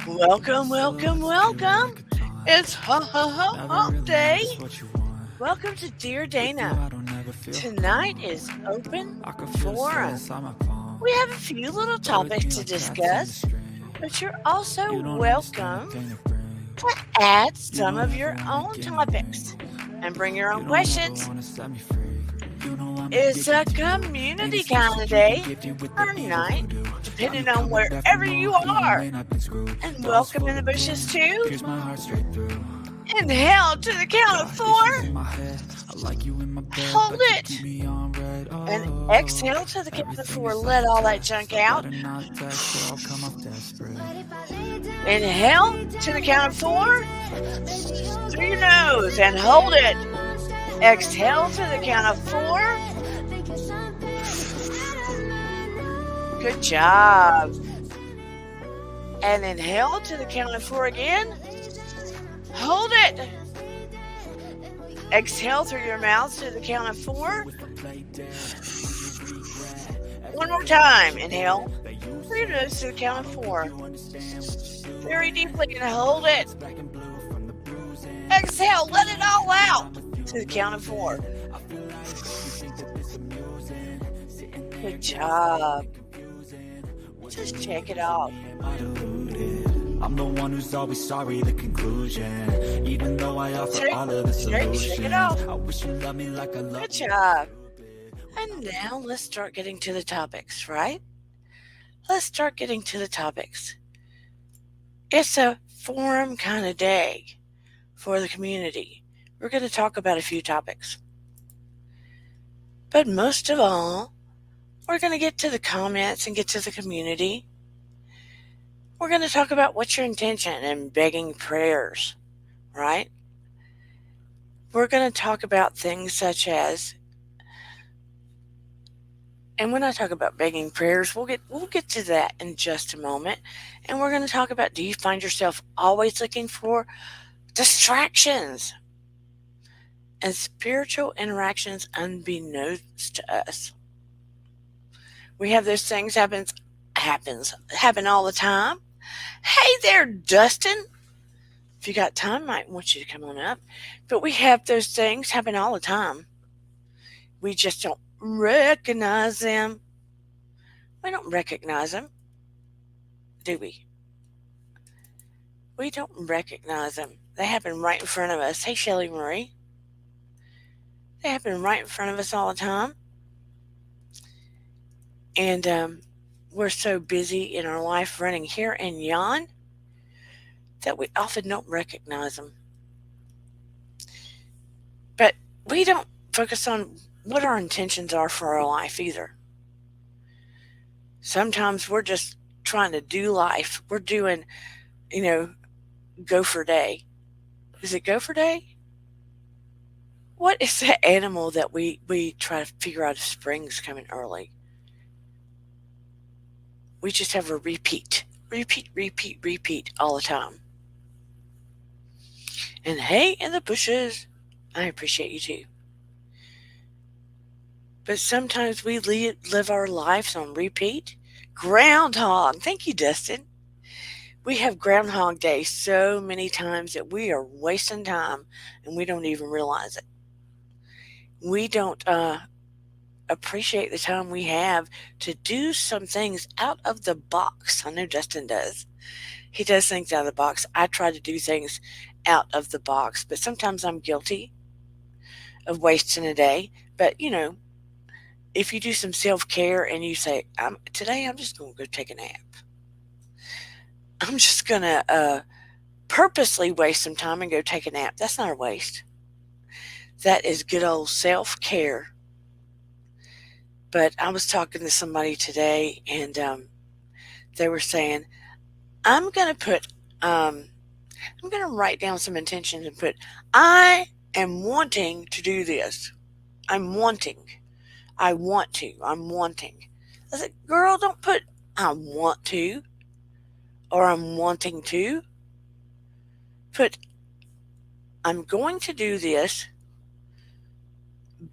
Welcome, welcome, welcome. It's hump day. Welcome to Dear Dana. Tonight is open forum. We have a few little topics to discuss, but you're also welcome to add some of your own topics and bring your own questions. It's a community kind of day or night, depending on wherever you are. And welcome in the bushes too. Inhale to the count of 4. Hold it. And exhale to the count of 4. Let all that junk out. Inhale to the count of 4. Through your nose and hold it. Exhale to the count of 4. Good job. And inhale to the count of 4 again. Hold it. Exhale through your mouth to the count of 4. One more time. Inhale through your nose to the count of 4. Very deeply and hold it. Exhale. Let it all out to the count of 4. Good job. Just check it off. I'm the one who's always sorry, the conclusion. Even though I offer all of the solutions. Shake it off. I wish you loved me like I love. Good job. And now let's start getting to the topics, right? Let's start getting to the topics. It's a forum kind of day for the community. We're going to talk about a few topics. But most of all, we're going to get to the comments and get to the community. We're going to talk about what's your intention and begging prayers, right? We're going to talk about things such as, and when I talk about begging prayers, we'll get to that in just a moment. And we're going to talk about, do you find yourself always looking for distractions and spiritual interactions unbeknownst to us? We have those things happen all the time. Hey there, Dustin. If you got time, I might want you to come on up. But we have those things happen all the time. We just don't recognize them. We don't recognize them, do we? We don't recognize them. They happen right in front of us. Hey, Shelly Marie. They happen right in front of us all the time. And we're so busy in our life running here and yon that we often don't recognize them. But we don't focus on what our intentions are for our life either. Sometimes we're just trying to do life. We're doing, gopher day. Is it gopher day? What is the animal that we try to figure out if spring's coming early? We just have a repeat all the time. And hey, in the bushes, I appreciate you too. But sometimes we live our lives on repeat. Groundhog. Thank you, Dustin. We have Groundhog Day so many times that we are wasting time and we don't even realize it. We don't appreciate the time we have to do some things out of the box. I know Dustin does. He does things out of the box. I try to do things out of the box, but sometimes I'm guilty of wasting a day. But, if you do some self-care and you say, today I'm just going to go take a nap. I'm just going to purposely waste some time and go take a nap. That's not a waste. That is good old self-care. But I was talking to somebody today, and they were saying, I'm going to write down some intentions and put, I am wanting to do this. I'm wanting. I want to. I'm wanting. I said, girl, don't put I want to or I'm wanting to. Put, I'm going to do this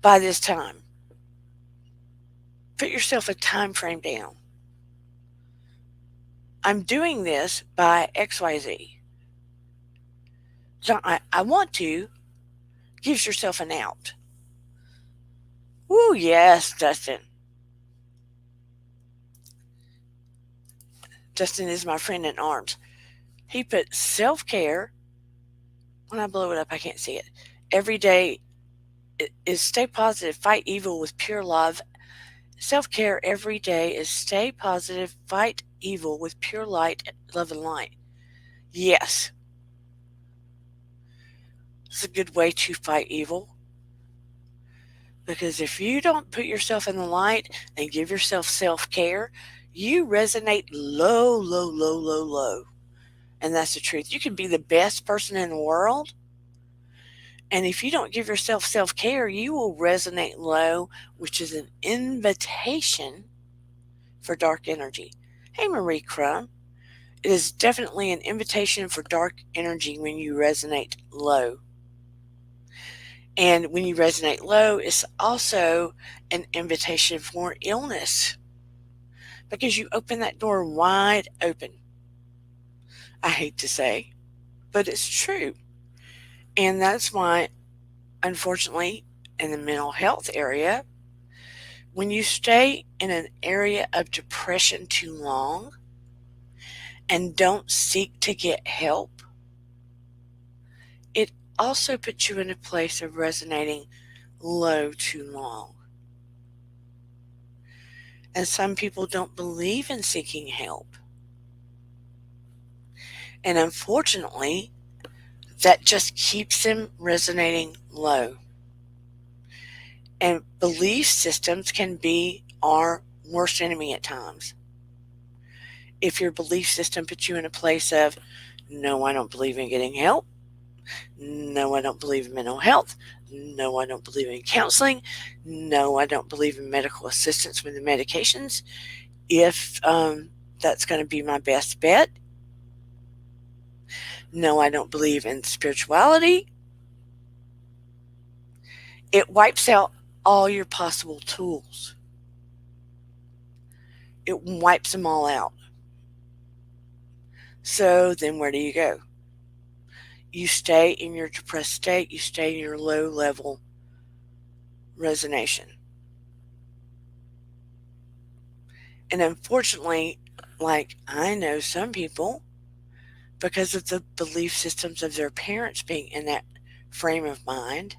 by this time. Put yourself a time frame down. I'm doing this by XYZ. So I want to gives yourself an out. Woo, yes, Dustin. Dustin is my friend in arms. He put self care, when I blow it up, I can't see it. Every day is stay positive, fight evil with pure love. Self care every day is stay positive, fight evil with pure light, love, and light. Yes, it's a good way to fight evil. Because if you don't put yourself in the light and give yourself self care, you resonate low, low, low, low, low. And that's the truth. You can be the best person in the world. And if you don't give yourself self care, you will resonate low, which is an invitation for dark energy. Hey, Marie Crumb. It is definitely an invitation for dark energy when you resonate low. And when you resonate low, it's also an invitation for illness because you open that door wide open. I hate to say, but it's true. And that's why, unfortunately, in the mental health area, when you stay in an area of depression too long and don't seek to get help, it also puts you in a place of resonating low too long. And some people don't believe in seeking help. And unfortunately, that just keeps them resonating low. And belief systems can be our worst enemy at times. If your belief system puts you in a place of, no, I don't believe in getting help. No, I don't believe in mental health. No, I don't believe in counseling. No, I don't believe in medical assistance with the medications. If that's going to be my best bet. No, I don't believe in spirituality. It wipes out all your possible tools. It wipes them all out. So then where do you go? You stay in your depressed state, you stay in your low level resonation. And unfortunately, like I know some people, because of the belief systems of their parents being in that frame of mind,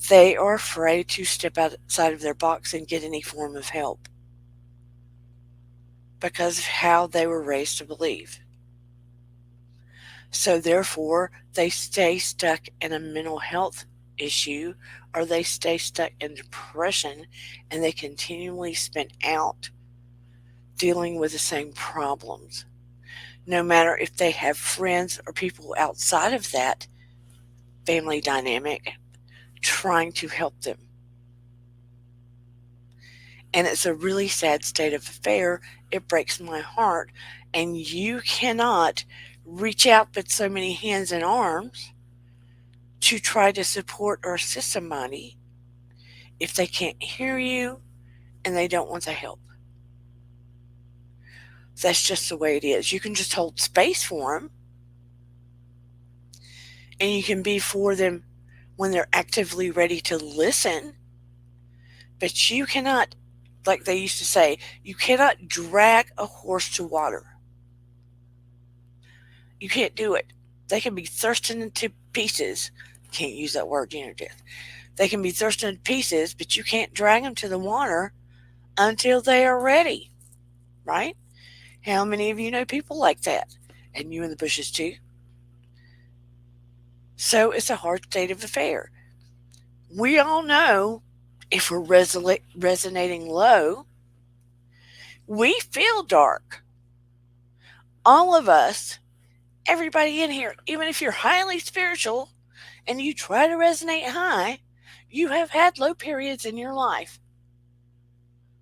they are afraid to step outside of their box and get any form of help because of how they were raised to believe. So therefore, they stay stuck in a mental health issue or they stay stuck in depression and they continually spend out dealing with the same problems. No matter if they have friends or people outside of that family dynamic trying to help them. And it's a really sad state of affair. It breaks my heart. And you cannot reach out with so many hands and arms to try to support or assist somebody if they can't hear you and they don't want the help. That's just the way it is. You can just hold space for them and you can be for them when they're actively ready to listen. But you cannot, like they used to say, you cannot drag a horse to water. You can't do it. They can be thirsting into pieces. Can't use that word, Death. They can be thirsting into pieces, but you can't drag them to the water until they are ready, right? How many of you know people like that? And you in the bushes too? So it's a hard state of affair. We all know if we're resonating low, we feel dark. All of us, everybody in here, even if you're highly spiritual and you try to resonate high, you have had low periods in your life.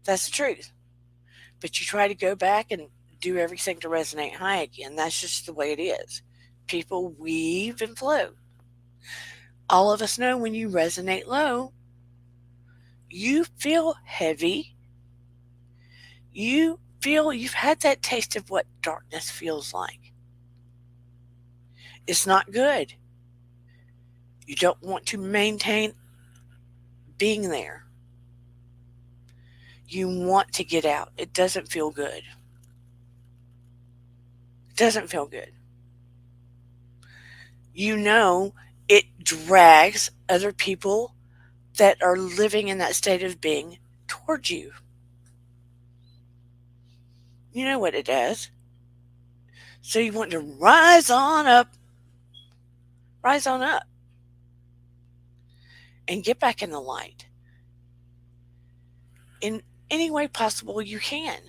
That's the truth. But you try to go back and do everything to resonate high again. That's just the way it is. People weave and flow. All of us know when you resonate low, you feel heavy. You you've had that taste of what darkness feels like. It's not good. You don't want to maintain being there. You want to get out. It doesn't feel good. It doesn't feel good. You know it drags other people that are living in that state of being towards you. You know what it does. So you want to rise on up, and get back in the light in any way possible you can.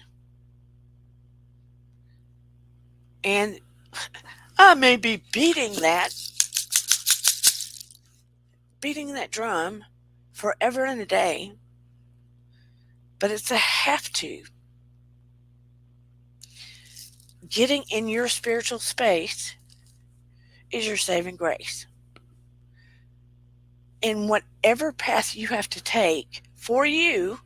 And I may be beating that drum forever and a day, but it's a have to. Getting in your spiritual space is your saving grace. And whatever path you have to take for you,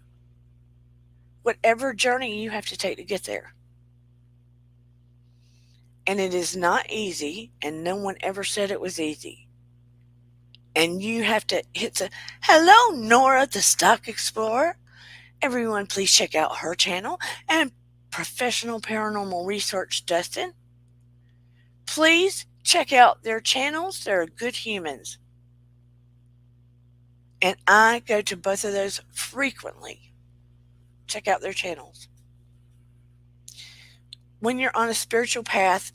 whatever journey you have to take to get there. And it is not easy, and no one ever said it was easy. And you have to hit the hello, Nora, the Stock Explorer. Everyone, please check out her channel. And Professional Paranormal Research Dustin. Please check out their channels. They're good humans. And I go to both of those frequently. Check out their channels. When you're on a spiritual path,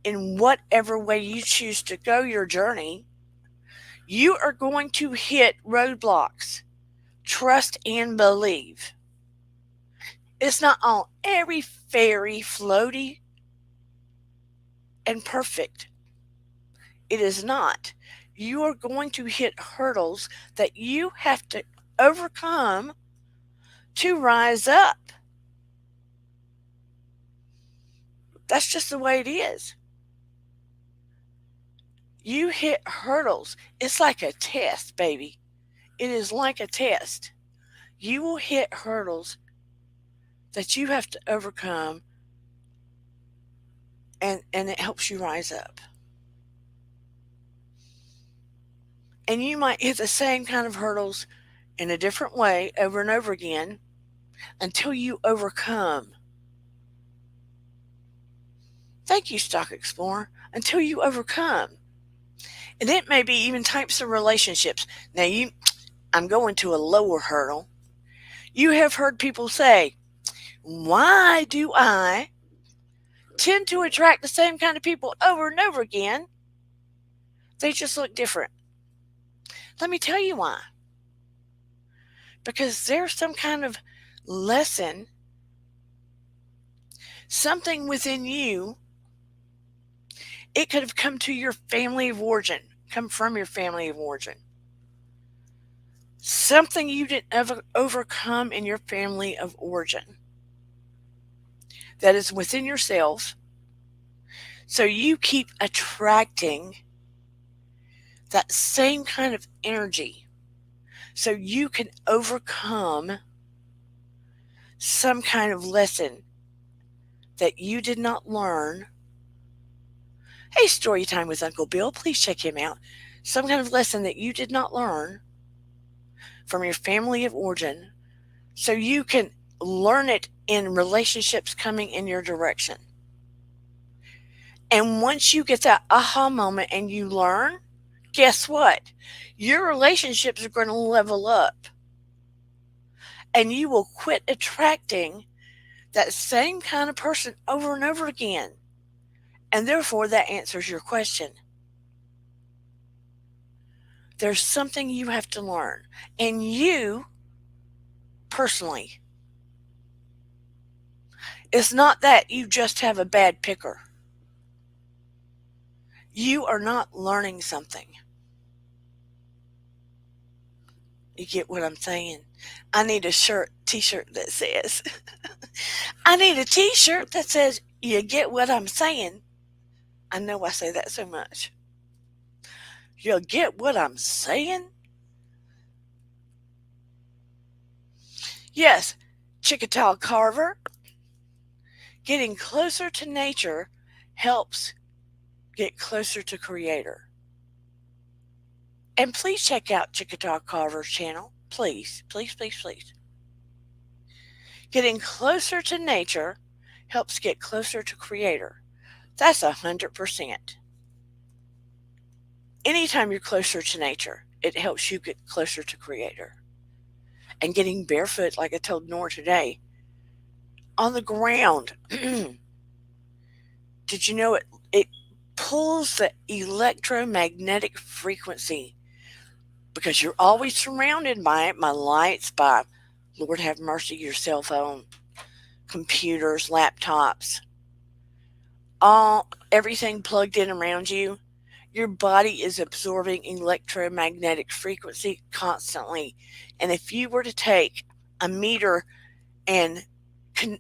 in whatever way you choose to go your journey, you are going to hit roadblocks. Trust and believe. It's not all airy, fairy, floaty, and perfect. It is not. You are going to hit hurdles that you have to overcome to rise up. That's just the way it is. You hit hurdles. It's like a test, baby. It is like a test. You will hit hurdles that you have to overcome, and it helps you rise up. And you might hit the same kind of hurdles in a different way over and over again until you overcome. Thank you, Stock Explorer. Until you overcome. And it may be even types of relationships. Now, I'm going to a lower hurdle. You have heard people say, why do I tend to attract the same kind of people over and over again? They just look different. Let me tell you why. Because there's some kind of lesson, something within you. It could have come to your family of origin, come from your family of origin. Something you didn't ever overcome in your family of origin that is within yourself. So you keep attracting that same kind of energy so you can overcome some kind of lesson that you did not learn. Hey, Storytime with Uncle Bill, please check him out. Some kind of lesson that you did not learn from your family of origin so you can learn it in relationships coming in your direction. And once you get that aha moment and you learn, guess what? Your relationships are going to level up. And you will quit attracting that same kind of person over and over again. And therefore, that answers your question. There's something you have to learn. And you, personally, it's not that you just have a bad picker. You are not learning something. You get what I'm saying? I need a t-shirt that says, I need a t-shirt that says, you get what I'm saying. I know I say that so much. You get what I'm saying? Yes, Chickatah Carver. Getting closer to nature helps get closer to Creator. And please check out Chickadee Carver's channel. Please, please, please, please. Getting closer to nature helps get closer to Creator. That's 100%. Anytime you're closer to nature, it helps you get closer to Creator. And getting barefoot, like I told Nora today, on the ground. Did you know it pulls the electromagnetic frequency because you're always surrounded by it, by lights, by, Lord have mercy, your cell phone, computers, laptops, everything plugged in around you. Your body is absorbing electromagnetic frequency constantly. And if you were to take a meter and con-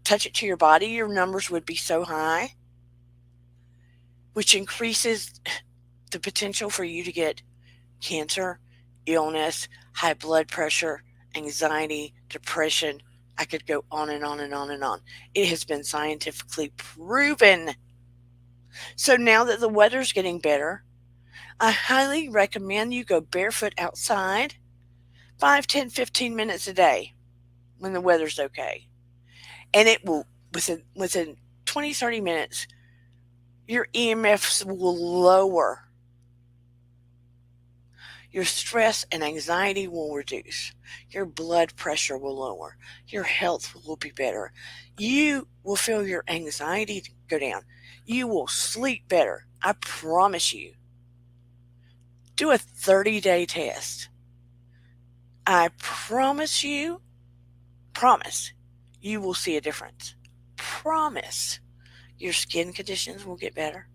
touch it to your body, your numbers would be so high, which increases the potential for you to get cancer, illness, high blood pressure, anxiety, depression. I could go on and on and on and on. It has been scientifically proven. So now that the weather's getting better, I highly recommend you go barefoot outside 5, 10, 15 minutes a day when the weather's okay. And it will, within 20, 30 minutes, your EMFs will lower. Your stress and anxiety will reduce. Your blood pressure will lower. Your health will be better. You will feel your anxiety go down. You will sleep better. I promise you. Do a 30-day test. I promise, you will see a difference. Promise. Your skin conditions will get better.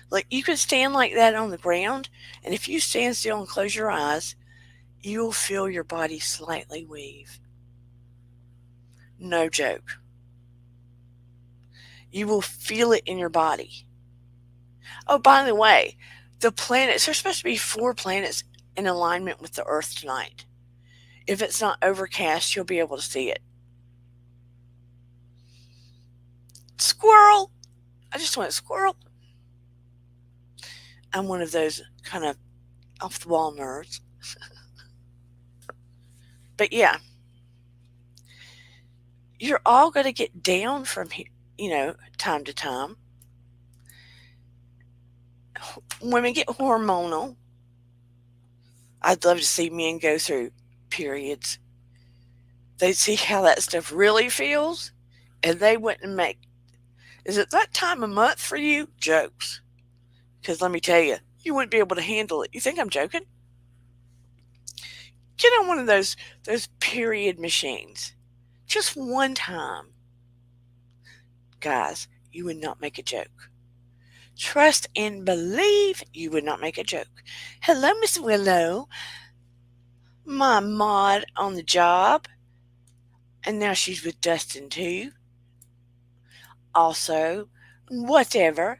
Like you can stand like that on the ground, and if you stand still and close your eyes, you'll feel your body slightly weave. No joke. You will feel it in your body. Oh, by the way, the planets, there's supposed to be 4 planets in alignment with the Earth tonight. If it's not overcast, you'll be able to see it. Squirrel! I just went squirrel. I'm one of those kind of off the wall nerds. But yeah, you're all going to get down from, time to time. Women get hormonal. I'd love to see men go through periods. They'd see how that stuff really feels, and they wouldn't make. Is it that time of month for you? Jokes. Because let me tell you, you wouldn't be able to handle it. You think I'm joking? Get on one of those period machines. Just one time. Guys, you would not make a joke. Trust and believe you would not make a joke. Hello, Miss Willow. My mod on the job. And now she's with Dustin too. Also, whatever.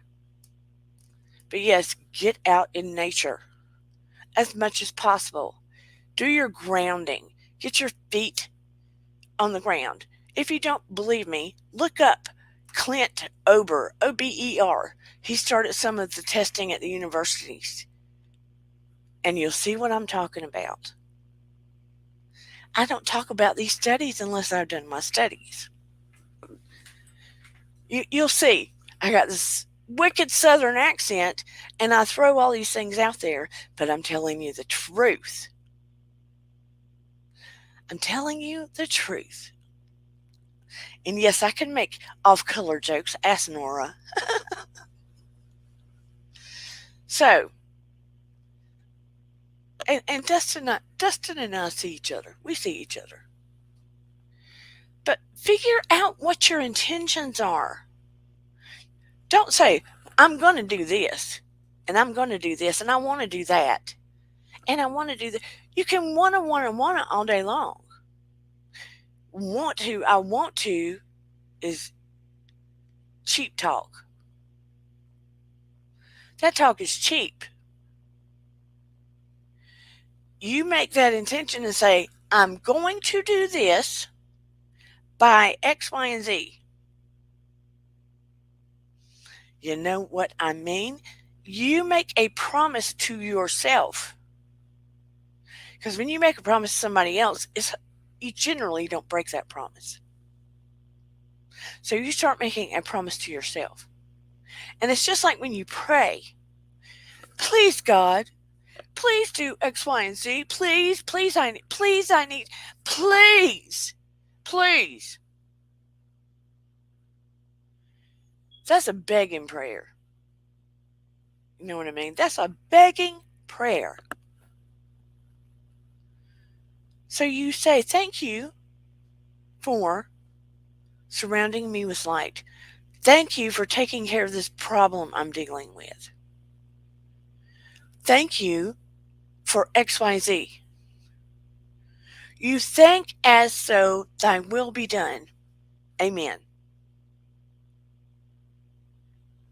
But yes, get out in nature as much as possible. Do your grounding. Get your feet on the ground. If you don't believe me, look up Clint Ober, Ober. He started some of the testing at the universities. And you'll see what I'm talking about. I don't talk about these studies unless I've done my studies. You'll see. I got this wicked southern accent and I throw all these things out there, but I'm telling you the truth. I'm telling you the truth. And yes, I can make off color jokes. Ask Nora. So, and Dustin and I see each other. We see each other. But figure out what your intentions are. Don't say, I'm going to do this, and I'm going to do this, and I want to do that, and I want to do that. You can want to all day long. I want to is cheap talk. That talk is cheap. You make that intention and say, I'm going to do this by X, Y, and Z. You know what I mean? You make a promise to yourself. Because when you make a promise to somebody else, you generally don't break that promise. So you start making a promise to yourself. And it's just like when you pray, please, God, please do X, Y, and Z. Please, I need, please, please. That's a begging prayer. You know what I mean? That's a begging prayer. So you say, thank you for surrounding me with light. Thank you for taking care of this problem I'm dealing with. Thank you for XYZ. You think as so thy will be done. Amen.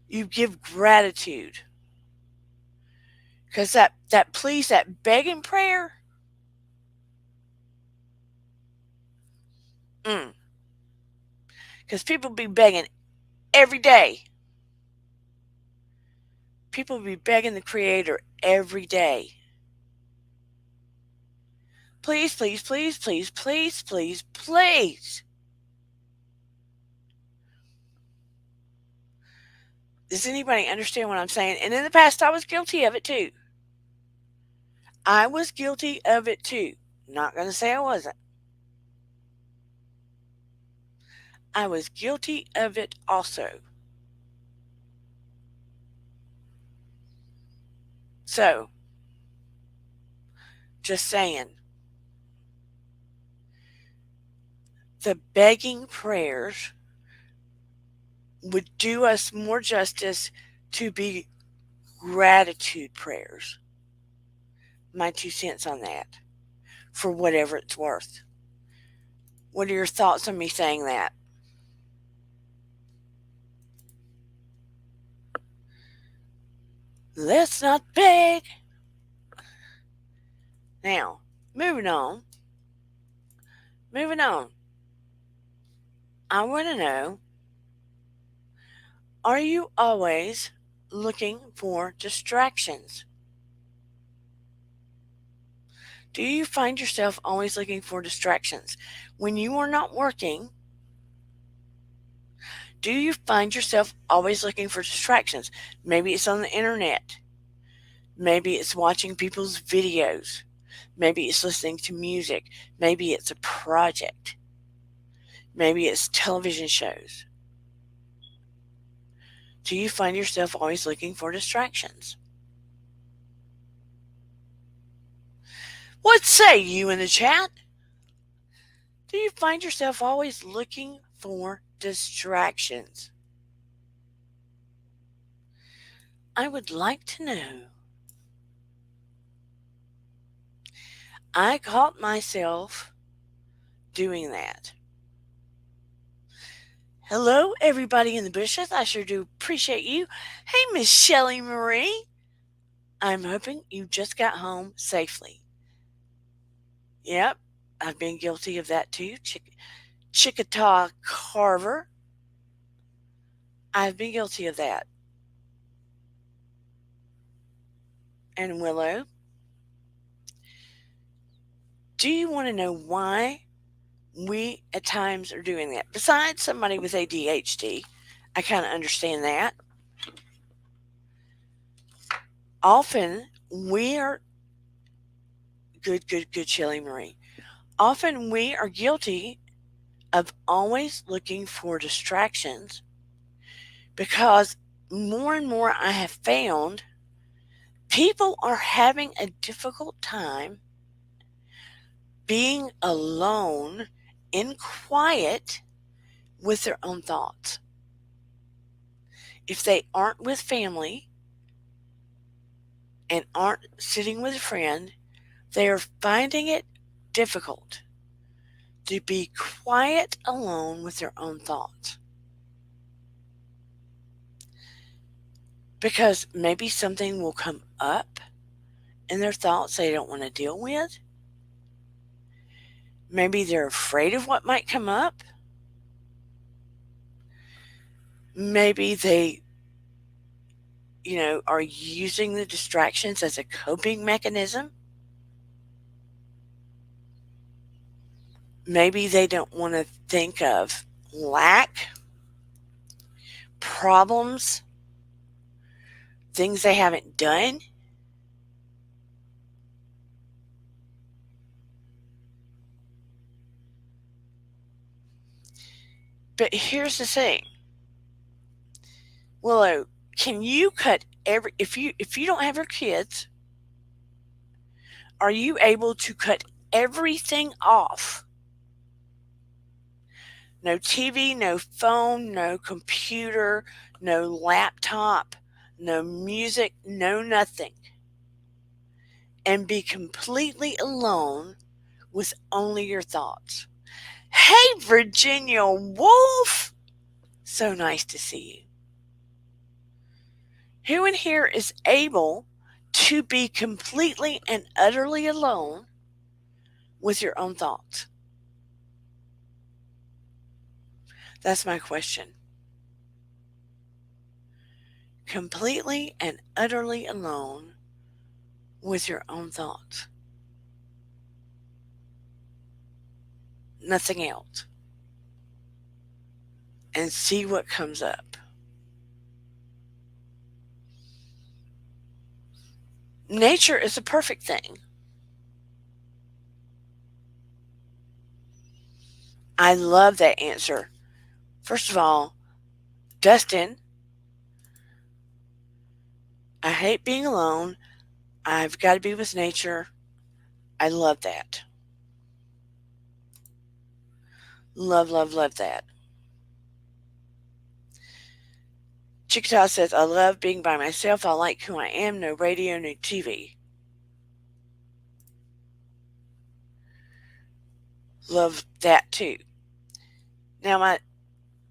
You give gratitude. Because that please, that begging prayer, mm, because people be begging every day. People be begging the Creator every day. Please, please, please, please, please, please, please. Does anybody understand what I'm saying? And in the past, I was guilty of it too. I was guilty of it too. Not going to say I wasn't. I was guilty of it also. So, just saying, the begging prayers would do us more justice to be gratitude prayers. My 2 cents on that, for whatever it's worth. What are your thoughts on me saying that? Let's not beg. Now, moving on. Moving on. I want to know, are you always looking for distractions? Do you find yourself always looking for distractions? When you are not working, do you find yourself always looking for distractions? Maybe it's on the internet. Maybe it's watching people's videos. Maybe it's listening to music. Maybe it's a project. Maybe it's television shows. Do you find yourself always looking for distractions? What say you in the chat? Do you find yourself always looking for distractions? I would like to know. I caught myself doing that. Hello, everybody in the bushes. I sure do appreciate you. Hey, Miss Shelley Marie. I'm hoping you just got home safely. Yep, I've been guilty of that too. Chickataw Carver. I've been guilty of that. And Willow, do you want to know why we at times are doing that? Besides somebody with ADHD, I kind of understand that. Often we are good, Shelley Marie. Often we are guilty of always looking for distractions because more and more I have found people are having a difficult time being alone in quiet with their own thoughts. If they aren't with family and aren't sitting with a friend, they are finding it difficult to be quiet alone with their own thoughts. Because maybe something will come up in their thoughts they don't want to deal with. Maybe they're afraid of what might come up. Maybe they are using the distractions as a coping mechanism. Maybe they don't want to think of lack, problems, things they haven't done. But here's the thing, Willow, can you cut every if you don't have your kids, are you able to cut everything off? No TV, no phone, no computer, no laptop, no music, no nothing. And be completely alone with only your thoughts. Hey, Virginia Wolf! So nice to see you. Who in here is able to be completely and utterly alone with your own thoughts? That's my question. Completely and utterly alone with your own thoughts. Nothing else. And see what comes up. Nature is a perfect thing. I love that answer. First of all, Dustin, I hate being alone. I've got to be with nature. I love that. Love, love, love that. Chickataw says, I love being by myself. I like who I am. No radio, no TV. Love that too. Now, my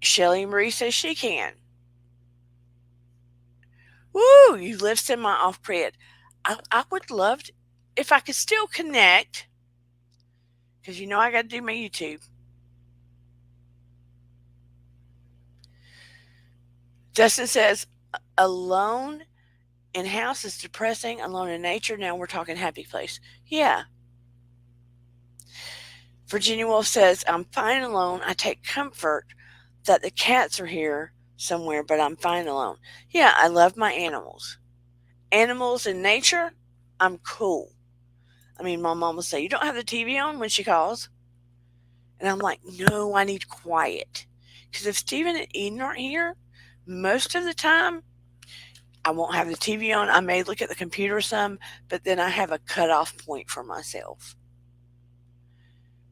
Shelly Marie says she can. Woo! You live semi off grid. I would love to, if I could still connect, because I got to do my YouTube. Justin says, alone in house is depressing. Alone in nature, now we're talking happy place. Yeah. Virginia Wolf says, I'm fine alone. I take comfort that the cats are here somewhere, but I'm fine alone. Yeah, I love my animals. Animals in nature, I'm cool. I mean, my mom will say, you don't have the TV on when she calls. And I'm like, no, I need quiet. Because if Stephen and Eden aren't here, most of the time, I won't have the TV on. I may look at the computer some, but then I have a cutoff point for myself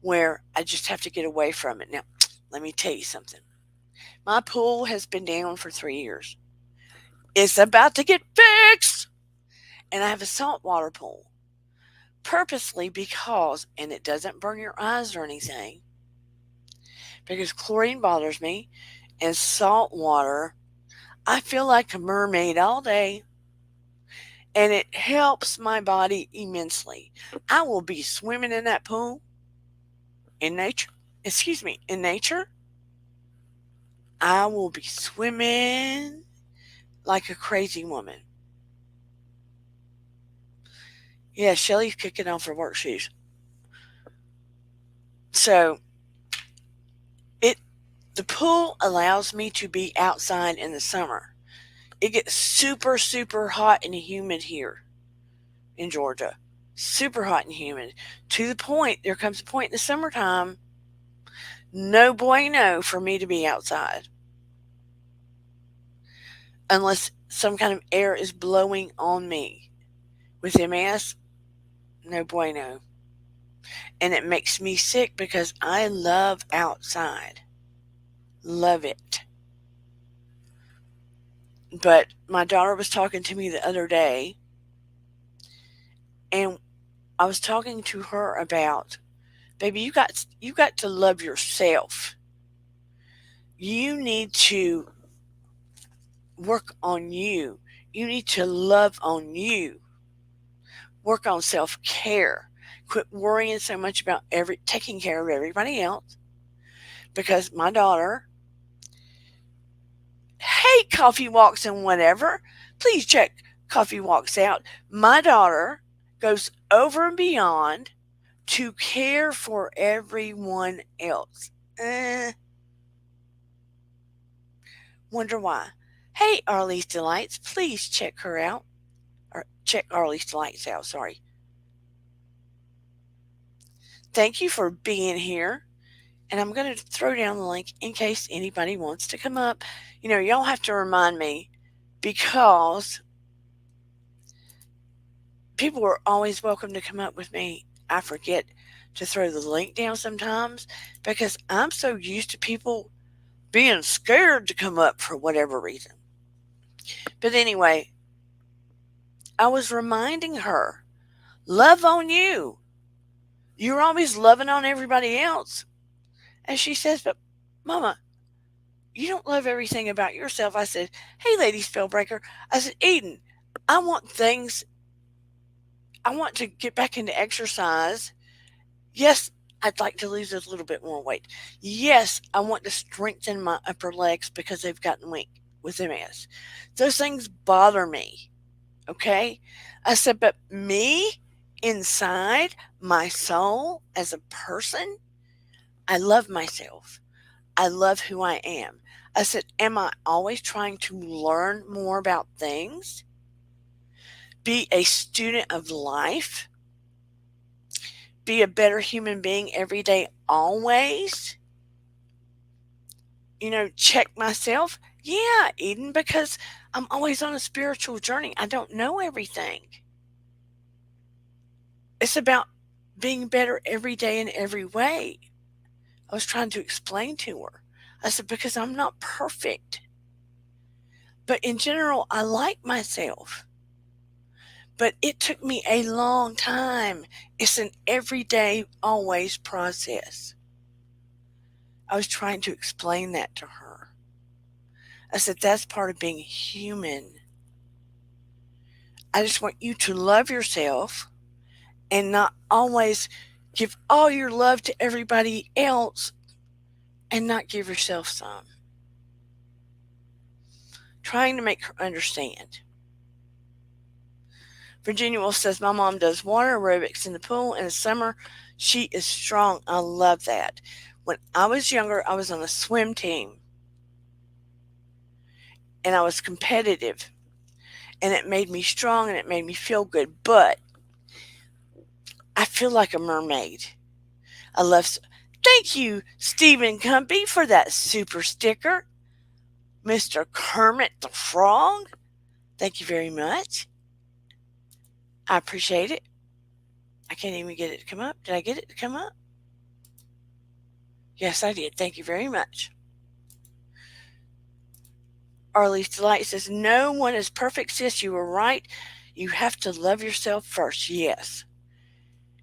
where I just have to get away from it. Now, let me tell you something. My pool has been down for 3 years. It's about to get fixed. And I have a saltwater pool purposely because, and it doesn't burn your eyes or anything, because chlorine bothers me and salt water, I feel like a mermaid all day. And it helps my body immensely. I will be swimming in that pool in nature. Excuse me, in nature. I will be swimming like a crazy woman. Yeah, Shelly's kicking off her work shoes. So it the pool allows me to be outside in the summer. It gets super, super hot and humid here in Georgia. Super hot and humid. To the point, there comes a point in the summertime, no bueno for me to be outside. Unless some kind of air is blowing on me. With MS, no bueno. And it makes me sick because I love outside. Love it. But my daughter was talking to me the other day, and I was talking to her about, baby, you got to love yourself. You need to work on you. You need to love on you. Work on self-care. Quit worrying so much about taking care of everybody else. Because my daughter, hey, coffee walks and whatever, Please check. Coffee walks out. My daughter goes over and beyond to care for everyone else. Wonder why. Hey, Arlie's Delights, please check her out. Or check Arlie's Delights out, sorry. Thank you for being here. And I'm going to throw down the link in case anybody wants to come up. Y'all have to remind me because people are always welcome to come up with me. I forget to throw the link down sometimes because I'm so used to people being scared to come up for whatever reason. But anyway, I was reminding her, love on you. You're always loving on everybody else. And she says, but Mama, you don't love everything about yourself. I said, hey, lady spellbreaker. I said, Eden, I want things, I want to get back into exercise. Yes, I'd like to lose a little bit more weight. Yes, I want to strengthen my upper legs because they've gotten weak with MS. Those things bother me. Okay? I said, but me inside my soul as a person, I love myself. I love who I am. I said, am I always trying to learn more about things? Be a student of life? Be a better human being every day, always? Check myself? Yeah, Eden, because I'm always on a spiritual journey. I don't know everything. It's about being better every day in every way. I was trying to explain to her. I said, because I'm not perfect. But in general, I like myself. But it took me a long time. It's an everyday, always process. I was trying to explain that to her. I said, that's part of being human. I just want you to love yourself and not always give all your love to everybody else and not give yourself some. Trying to make her understand. Virginia Wolf says, my mom does water aerobics in the pool in the summer. She is strong. I love that. When I was younger, I was on a swim team and I was competitive and it made me strong and it made me feel good. But I feel like a mermaid. I love. Thank you, Stephen Cumpy, for that super sticker. Mr. Kermit the Frog, thank you very much. I appreciate it. I can't even get it to come up. Did I get it to come up? Yes, I did. Thank you very much. Arlie's Delight says, no one is perfect, sis. You were right. You have to love yourself first. Yes.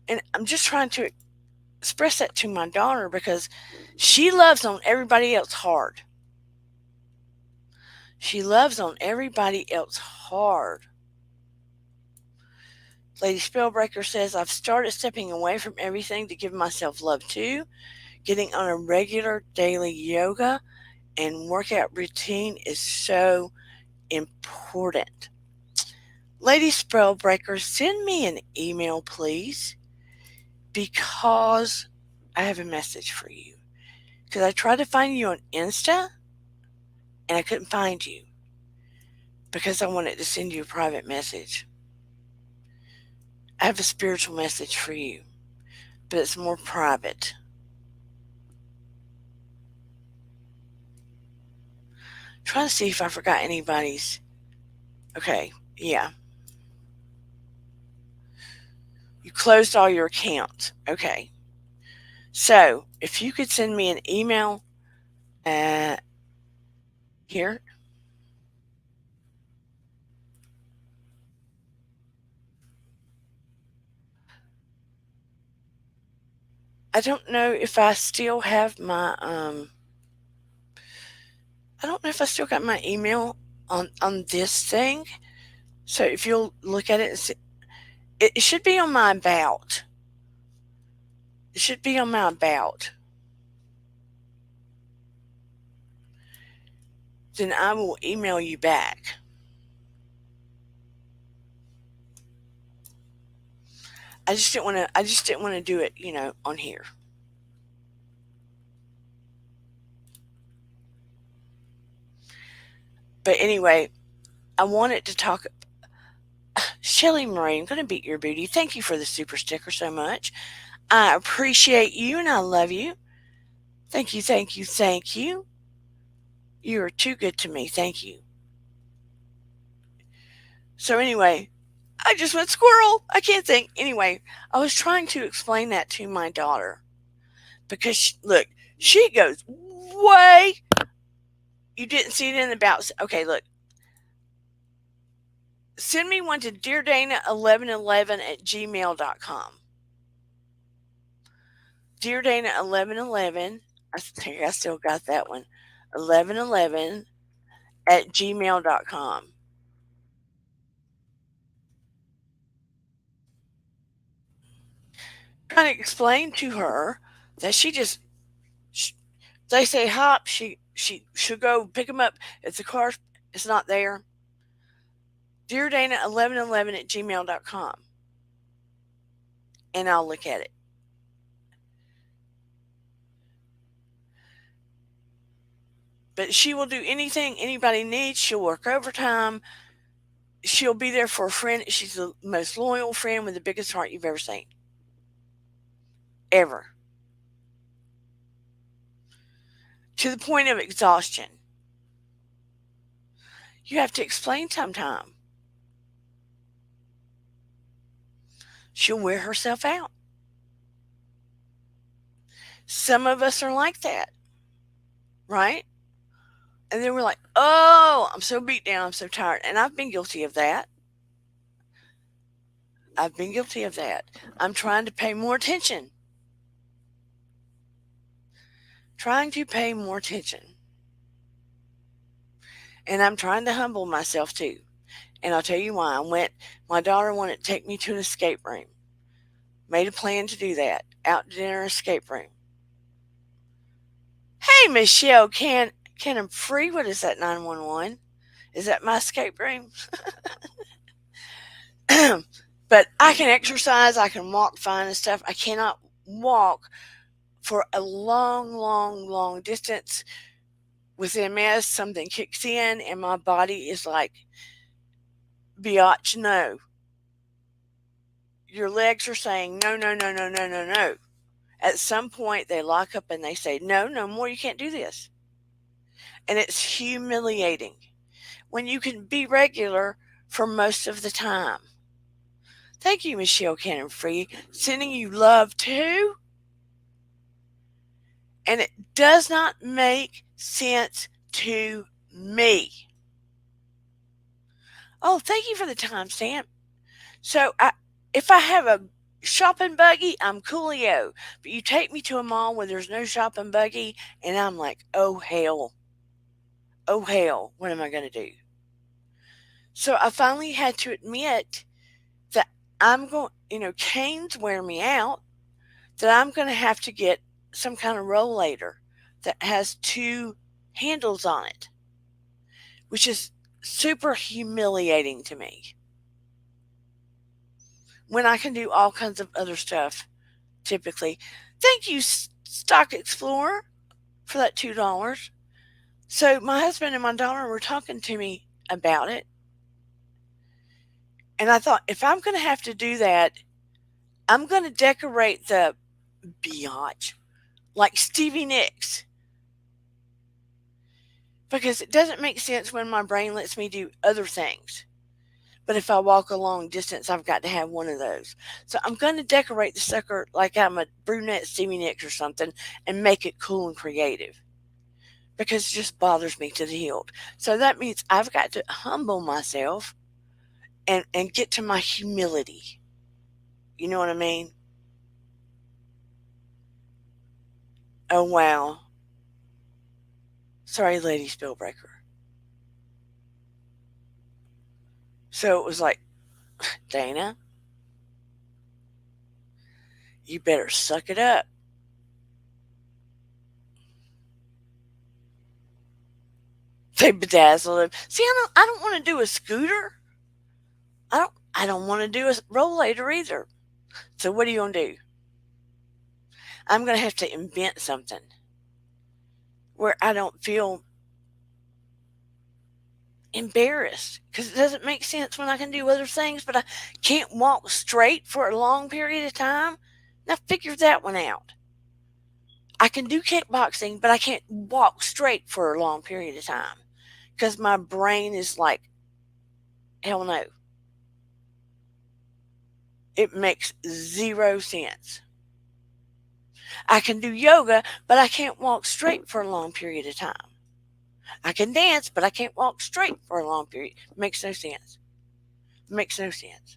And I'm just trying to express that to my daughter because she loves on everybody else hard. She loves on everybody else hard. Lady Spellbreaker says, I've started stepping away from everything to give myself love too. Getting on a regular daily yoga and workout routine is so important. Lady Spellbreaker, send me an email, please, because I have a message for you. Because I tried to find you on Insta and I couldn't find you because I wanted to send you a private message. I have a spiritual message for you, but it's more private. Trying to see if I forgot anybody's. Okay, yeah. You closed all your accounts. Okay. So if you could send me an email here. I don't know if I still have my I don't know if I still got my email on this thing. So if you'll look at it and see, it should be on my about. It should be on my about. Then I will email you back. I just didn't want to do it, on here. But anyway, I wanted to talk. Shelly Marie, I'm going to beat your booty. Thank you for the super sticker so much. I appreciate you and I love you. Thank you, thank you, thank you. You are too good to me. Thank you. So, anyway, I just went squirrel. I can't think. Anyway, I was trying to explain that to my daughter because, look, she goes, way. You didn't see it in the about. Okay, look. Send me one to deardana1111 at gmail.com. Deardana1111. I think I still got that one. 1111 at gmail.com. Trying to explain to her that sh they say hop, she'll go pick them up. If the car is not there, deardana1111 at gmail.com, and I'll look at it. But she will do anything anybody needs. She'll work overtime. She'll be there for a friend. She's the most loyal friend with the biggest heart you've ever seen. Ever. To the point of exhaustion. You have to explain sometime. She'll wear herself out. Some of us are like that, right? And then we're like, oh, I'm so beat down, I'm so tired. And I've been guilty of that. I've been guilty of that. I'm trying to pay more attention. Trying to pay more attention. And I'm trying to humble myself too. And I'll tell you why. My daughter wanted to take me to an escape room. Made a plan to do that. Out to dinner, escape room. Hey, Michelle, can I'm free? What is that, 911? Is that my escape room? But I can exercise, I can walk fine and stuff. I cannot walk for a long, long, long distance with MS. Something kicks in, and my body is like, biatch, no. Your legs are saying, no, no, no, no, no, no, no. At some point, they lock up and they say, no, no more, you can't do this. And it's humiliating when you can be regular for most of the time. Thank you, Michelle Cannon Free. Sending you love too. And it does not make sense to me. Oh, thank you for the timestamp. So if I have a shopping buggy, I'm coolio. But you take me to a mall where there's no shopping buggy, and I'm like, oh hell. Oh hell, what am I going to do? So I finally had to admit that I'm going, canes wear me out, that I'm going to have to get some kind of rollator that has two handles on it, which is super humiliating to me when I can do all kinds of other stuff typically. Thank you, Stock Explorer, for that $2. So my husband and my daughter were talking to me about it. And I thought, if I'm going to have to do that, I'm going to decorate the biatch like Stevie Nicks. Because it doesn't make sense when my brain lets me do other things. But if I walk a long distance, I've got to have one of those. So I'm going to decorate the sucker like I'm a brunette Stevie Nicks or something and make it cool and creative. Because it just bothers me to the hilt. So that means I've got to humble myself and get to my humility. You know what I mean? Oh, wow. Sorry, Lady Spellbreaker. So it was like, Dana, you better suck it up. They bedazzled him. See, I don't want to do a scooter. I don't want to do a rollator either. So what are you going to do? I'm going to have to invent something where I don't feel embarrassed because it doesn't make sense when I can do other things, but I can't walk straight for a long period of time. Now figure that one out. I can do kickboxing, but I can't walk straight for a long period of time because my brain is like, hell no. It makes zero sense. I can do yoga, but I can't walk straight for a long period of time. I can dance, but I can't walk straight for a long period. Makes no sense. Makes no sense.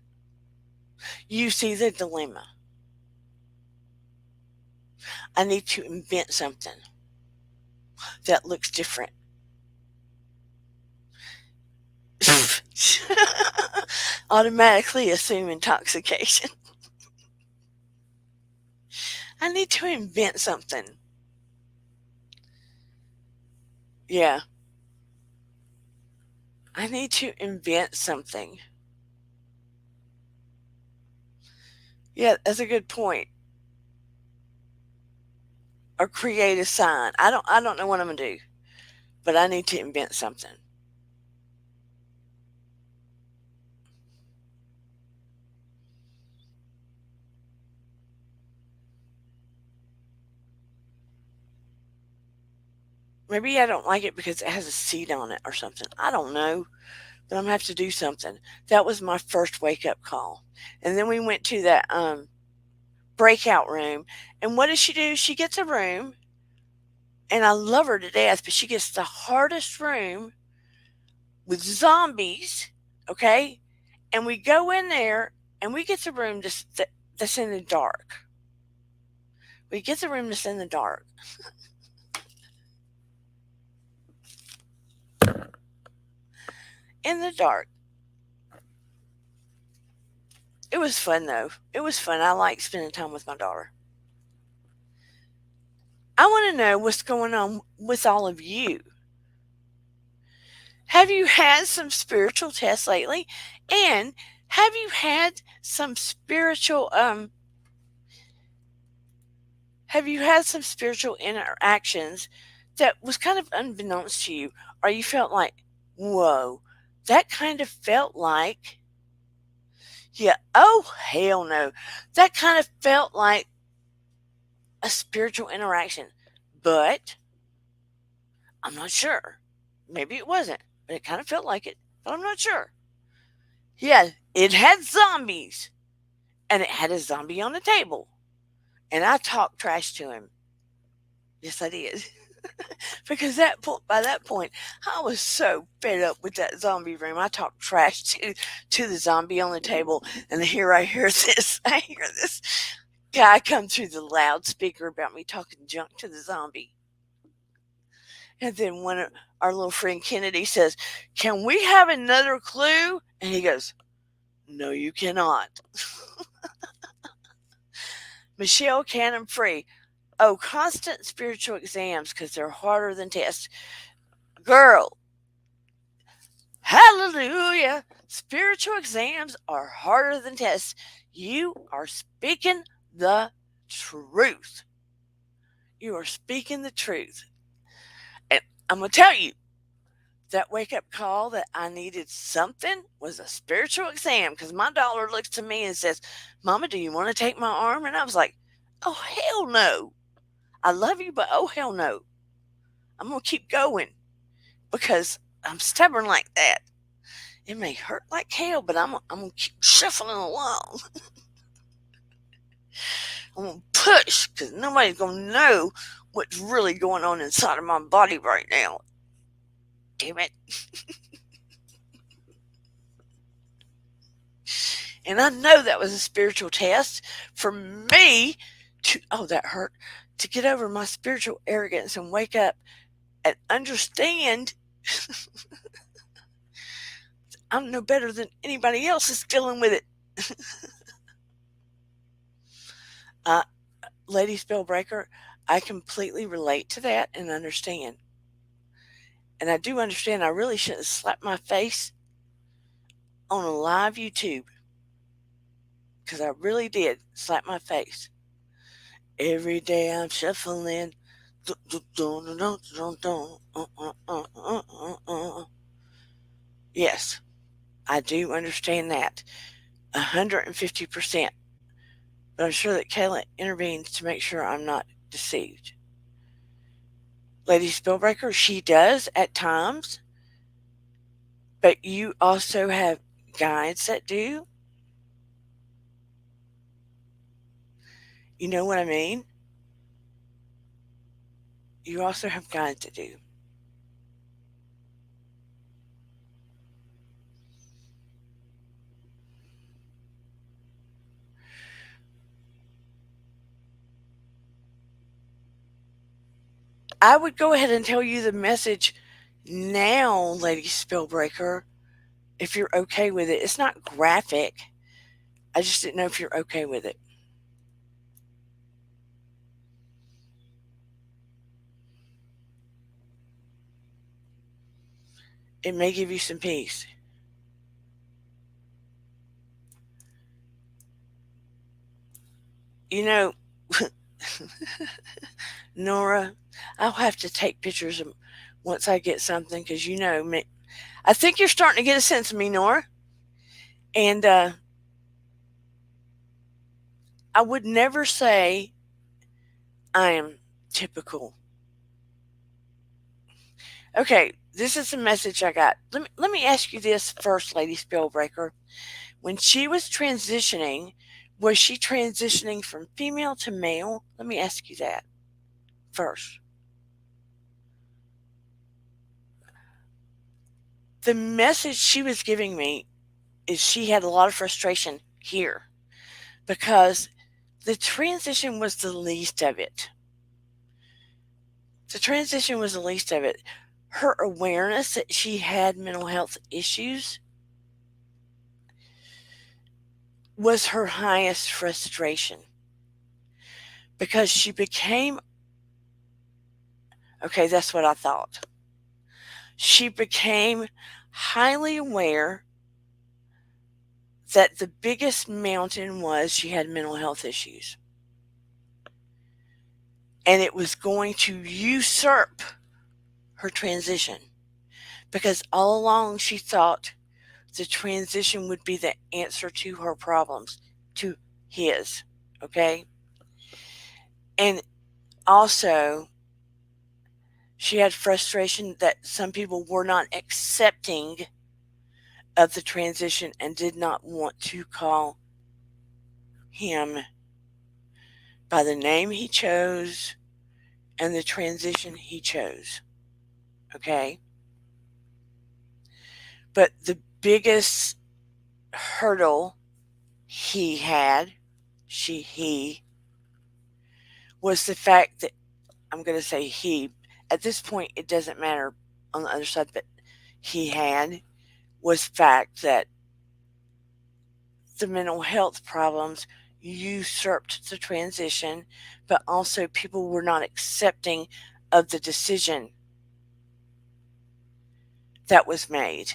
You see the dilemma. I need to invent something that looks different. Automatically assume intoxication. I need to invent something. Yeah, I need to invent something. Yeah, that's a good point. Or create a sign. I don't know what I'm gonna do, but I need to invent something. Maybe I don't like it because it has a seat on it or something. I don't know, but I'm gonna have to do something. That was my first wake up call. And then we went to that breakout room. And what does she do? She gets a room, and I love her to death, but she gets the hardest room with zombies, okay? And we go in there and we get the room that's in the dark. We get the room that's in the dark. In the dark. It was fun though. It was fun. I like spending time with my daughter. I want to know what's going on with all of you. Have you had some spiritual tests lately? And have you had some spiritual interactions that was kind of unbeknownst to you, or you felt like, whoa, that kind of felt like, yeah, oh hell no, that kind of felt like a spiritual interaction, but I'm not sure. Maybe it wasn't, but it kind of felt like it, but I'm not sure. Yeah, it had zombies, and it had a zombie on the table, and I talked trash to him. Yes, I did. Because by that point, I was so fed up with that zombie room. I talked trash to the zombie on the table, and here I hear this. I hear this guy come through the loudspeaker about me talking junk to the zombie. And then one of our little friend Kennedy says, "Can we have another clue?" And he goes, "No, you cannot." Michelle Cannon Free. Oh, constant spiritual exams because they're harder than tests. Girl, hallelujah. Spiritual exams are harder than tests. You are speaking the truth. You are speaking the truth. And I'm going to tell you, that wake up call that I needed something was a spiritual exam because my daughter looks to me and says, "Mama, do you want to take my arm?" And I was like, "Oh, hell no. I love you, but oh, hell no. I'm going to keep going because I'm stubborn like that. It may hurt like hell, but I'm going to keep shuffling along. I'm going to push because nobody's going to know what's really going on inside of my body right now. Damn it." And I know that was a spiritual test for me to, oh, that hurt, to get over my spiritual arrogance and wake up and understand I'm no better than anybody else is dealing with it. uh, Lady Spellbreaker, I completely relate to that and understand. And I do understand I really shouldn't have slapped my face on a live YouTube because I really did slap my face. Every day I'm shuffling. Dun, dun, dun, dun, dun, dun, Yes, I do understand that 150%. But I'm sure that Kayla intervenes to make sure I'm not deceived. Lady Spellbreaker, she does at times, but you also have guides that do. You know what I mean? You also have guides that do. I would go ahead and tell you the message now, Lady Spellbreaker, if you're okay with it. It's not graphic. I just didn't know if you're okay with it. It may give you some peace. You know, Nora, I'll have to take pictures once I get something because you know me. I think you're starting to get a sense of me, Nora. And I would never say I am typical. Okay, this is the message I got. Let me ask you this first, Lady Spellbreaker. When she was transitioning, was she transitioning from female to male? Let me ask you that first. The message she was giving me is she had a lot of frustration here because the transition was the least of it. The transition was the least of it. Her awareness that she had mental health issues was her highest frustration because she became okay, that's what I thought. She became highly aware that the biggest mountain was she had mental health issues. And it was going to usurp her transition because all along she thought the transition would be the answer to her problems, to his. Okay? And also, she had frustration that some people were not accepting of the transition and did not want to call him by the name he chose and the transition he chose. Okay? But the biggest hurdle he had, he, was the fact that I'm going to say he, at this point, it doesn't matter on the other side, but he had was fact that the mental health problems usurped the transition, but also people were not accepting of the decision that was made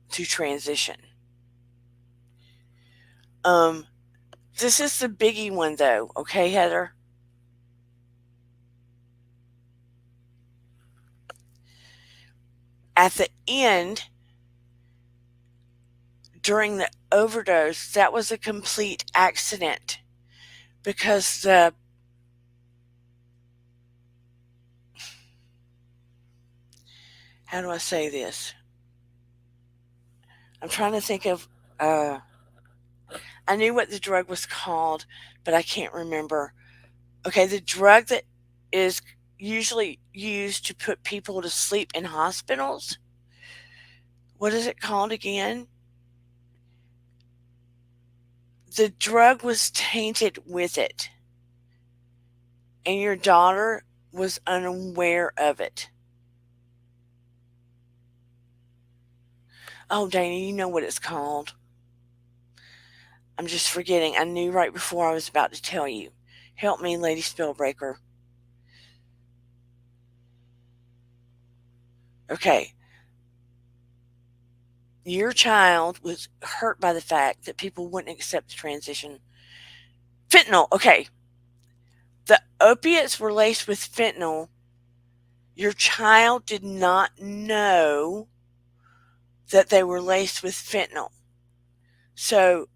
to transition. Um, this is the biggie one though, okay, Heather? At the end, during the overdose, that was a complete accident because how do I say this? I'm trying to think of, uh, I knew what the drug was called, but I can't remember. Okay, the drug that is usually used to put people to sleep in hospitals. What is it called again? The drug was tainted with it, and your daughter was unaware of it. Oh, Dana, you know what it's called. I'm just forgetting. I knew right before I was about to tell you. Help me, Lady Spellbreaker. Okay. Your child was hurt by the fact that people wouldn't accept the transition. Fentanyl, okay. The opiates were laced with fentanyl. Your child did not know that they were laced with fentanyl. So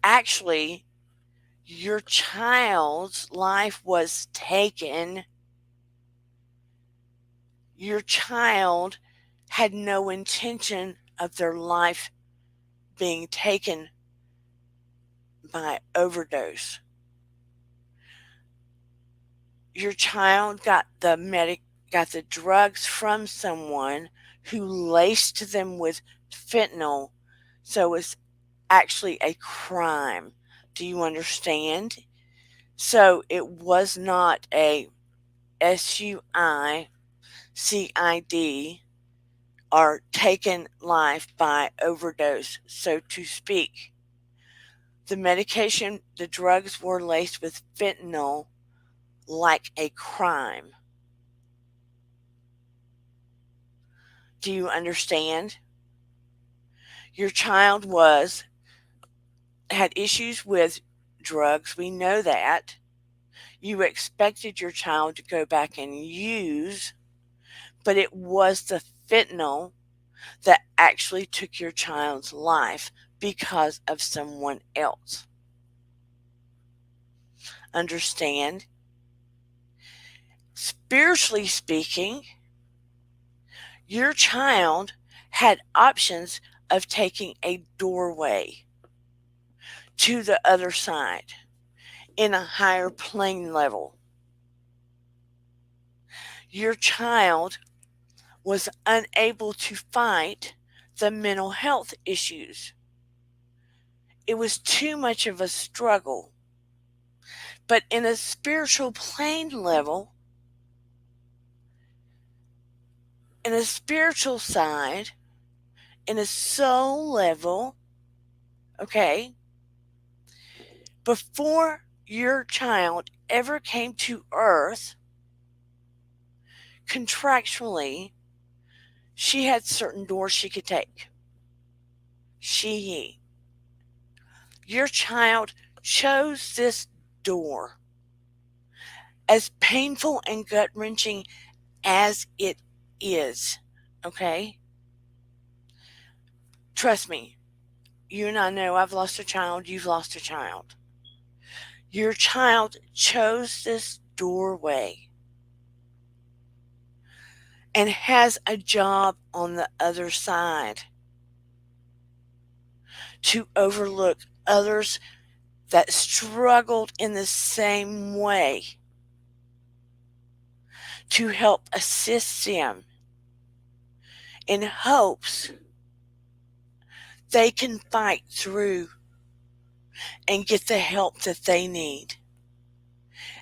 actually, your child's life was taken. Your child had no intention of their life being taken by overdose. Your child got the drugs from someone who laced them with fentanyl, so it's actually a crime. Do you understand? So it was not a SUICID or taken life by overdose, so to speak. The drugs were laced with fentanyl like a crime. Do you understand? Your child had issues with drugs. We know that. You expected your child to go back and use, but it was the fentanyl that actually took your child's life because of someone else. Understand? Spiritually speaking, your child had options of taking a doorway to the other side in a higher plane level. Your child was unable to fight the mental health issues. It was too much of a struggle. But in a spiritual plane level, in a spiritual side, in a soul level, okay, before your child ever came to earth, contractually, she had certain doors she could take. He. Your child chose this door. As painful and gut wrenching as it is, okay? Trust me, you and I know I've lost a child, you've lost a child. Your child chose this doorway and has a job on the other side to overlook others that struggled in the same way, to help assist them in hopes they can fight through and get the help that they need.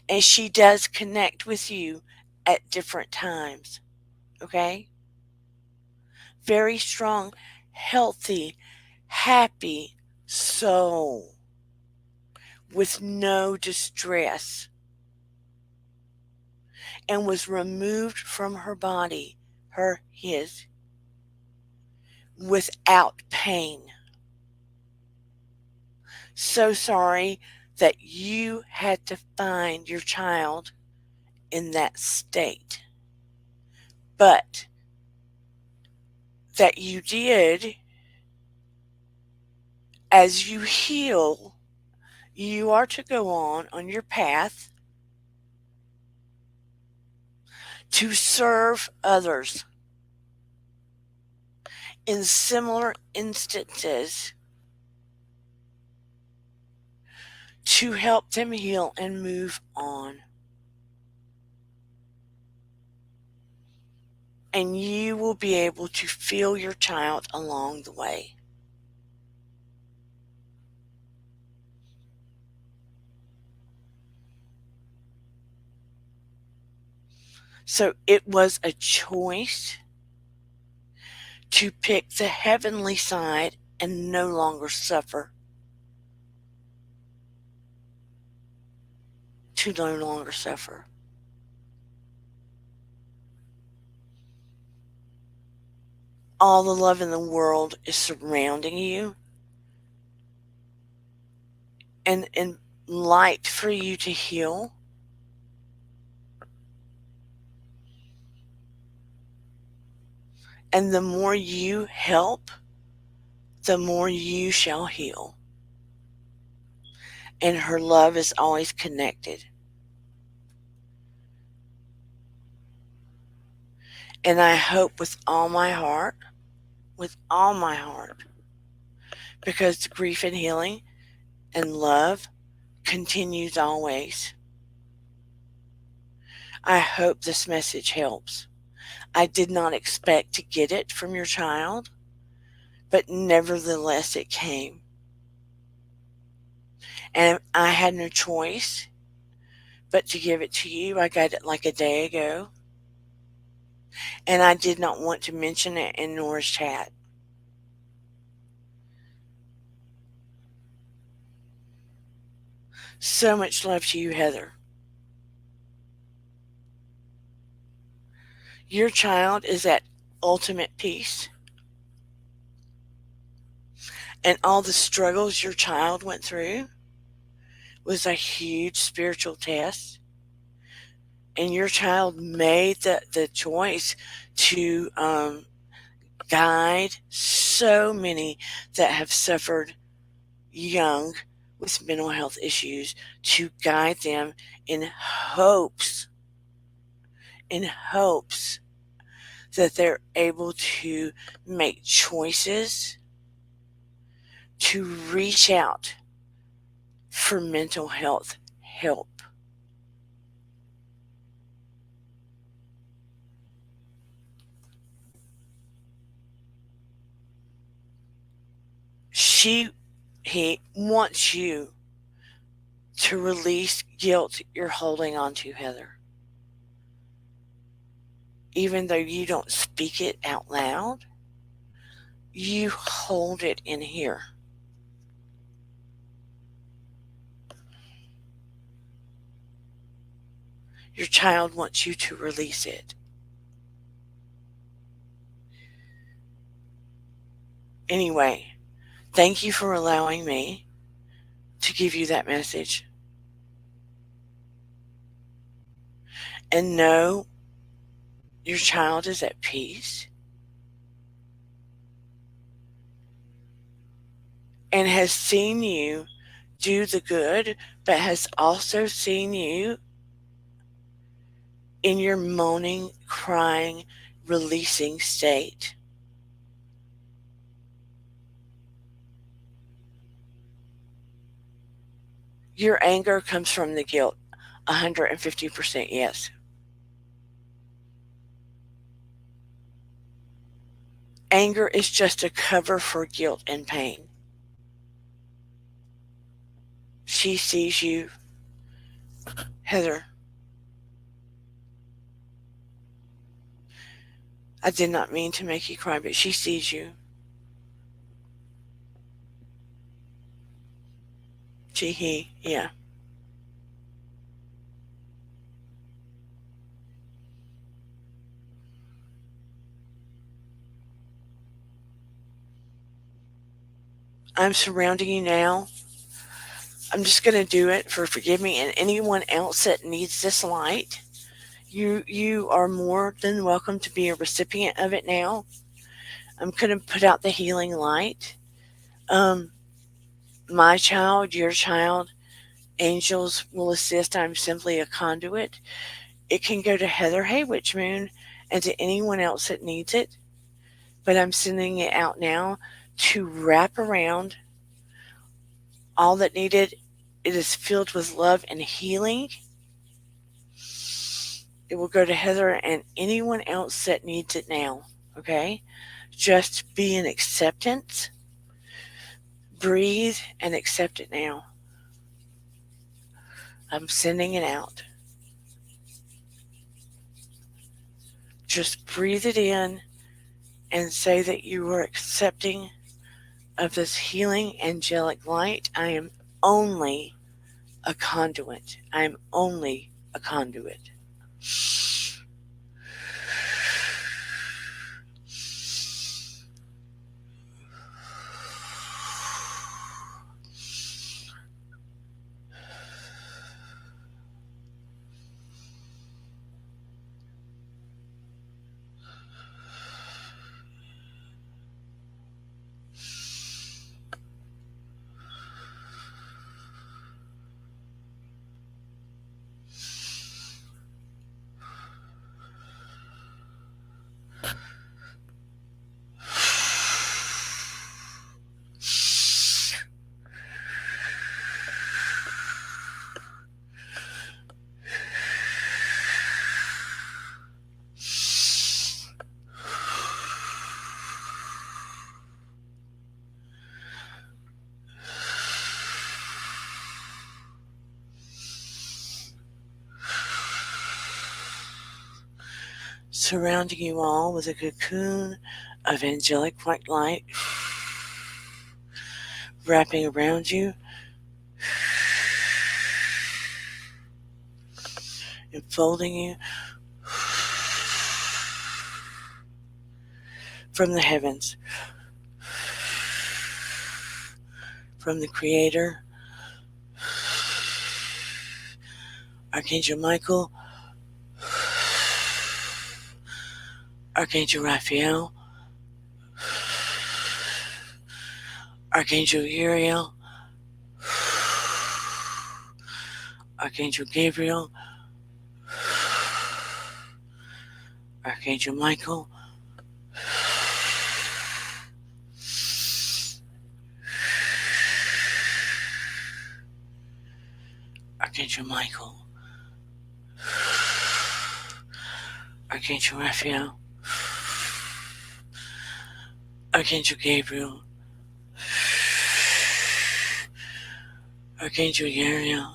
And she does connect with you at different times, okay? Very strong, healthy, happy soul with no distress, and was removed from her body, his, without pain. So sorry that you had to find your child in that state, but that you did. As you heal, you are to go on your path to serve others in similar instances, to help them heal and move on. And you will be able to feel your child along the way. So it was a choice to pick the heavenly side and no longer suffer. To no longer suffer. all the love in the world is surrounding you and light for you to heal. And the more you help, the more you shall heal. And her love is always connected. And I hope with all my heart, because grief and healing and love continues always. I hope this message helps. I did not expect to get it from your child, but nevertheless it came. And I had no choice but to give it to you. I got it like a day ago. And I did not want to mention it in Nora's chat. So much love to you, Heather. Your child is at ultimate peace. And all the struggles your child went through was a huge spiritual test. And your child made the choice to guide so many that have suffered young with mental health issues, to guide them hopes, in hopes that they're able to make choices to reach out for mental health help. She, he wants you to release guilt you're holding on to, Heather. Even though you don't speak it out loud, you hold it in here. Your child wants you to release it. Anyway, thank you for allowing me to give you that message. And know your child is at peace and has seen you do the good, but has also seen you in your moaning, crying, releasing state. Your anger comes from the guilt. 150% yes. Anger is just a cover for guilt and pain. She sees you, Heather. I did not mean to make you cry, but she sees you. He, yeah. I'm surrounding you now. I'm just going to do it for forgive me and anyone else that needs this light. You are more than welcome to be a recipient of it now. I'm going to put out the healing light. Um, my child, your child, angels will assist. I'm simply a conduit. It can go to Heather Hey Witch Moon and to anyone else that needs it. But I'm sending it out now to wrap around all that needed. It is filled with love and healing. It will go to Heather and anyone else that needs it now. Okay? Just be in acceptance. Breathe and accept it now. I'm sending it out. Just breathe it in and say that you are accepting of this healing angelic light. I am only a conduit. I am only a conduit. surrounding you all with a cocoon of angelic white light, wrapping around you, enfolding you from the heavens, from the Creator, Archangel Michael, Archangel Raphael, Archangel Uriel, Archangel Gabriel, Archangel Michael, Archangel Michael, Archangel Raphael, Archangel Gabriel, Archangel Uriel,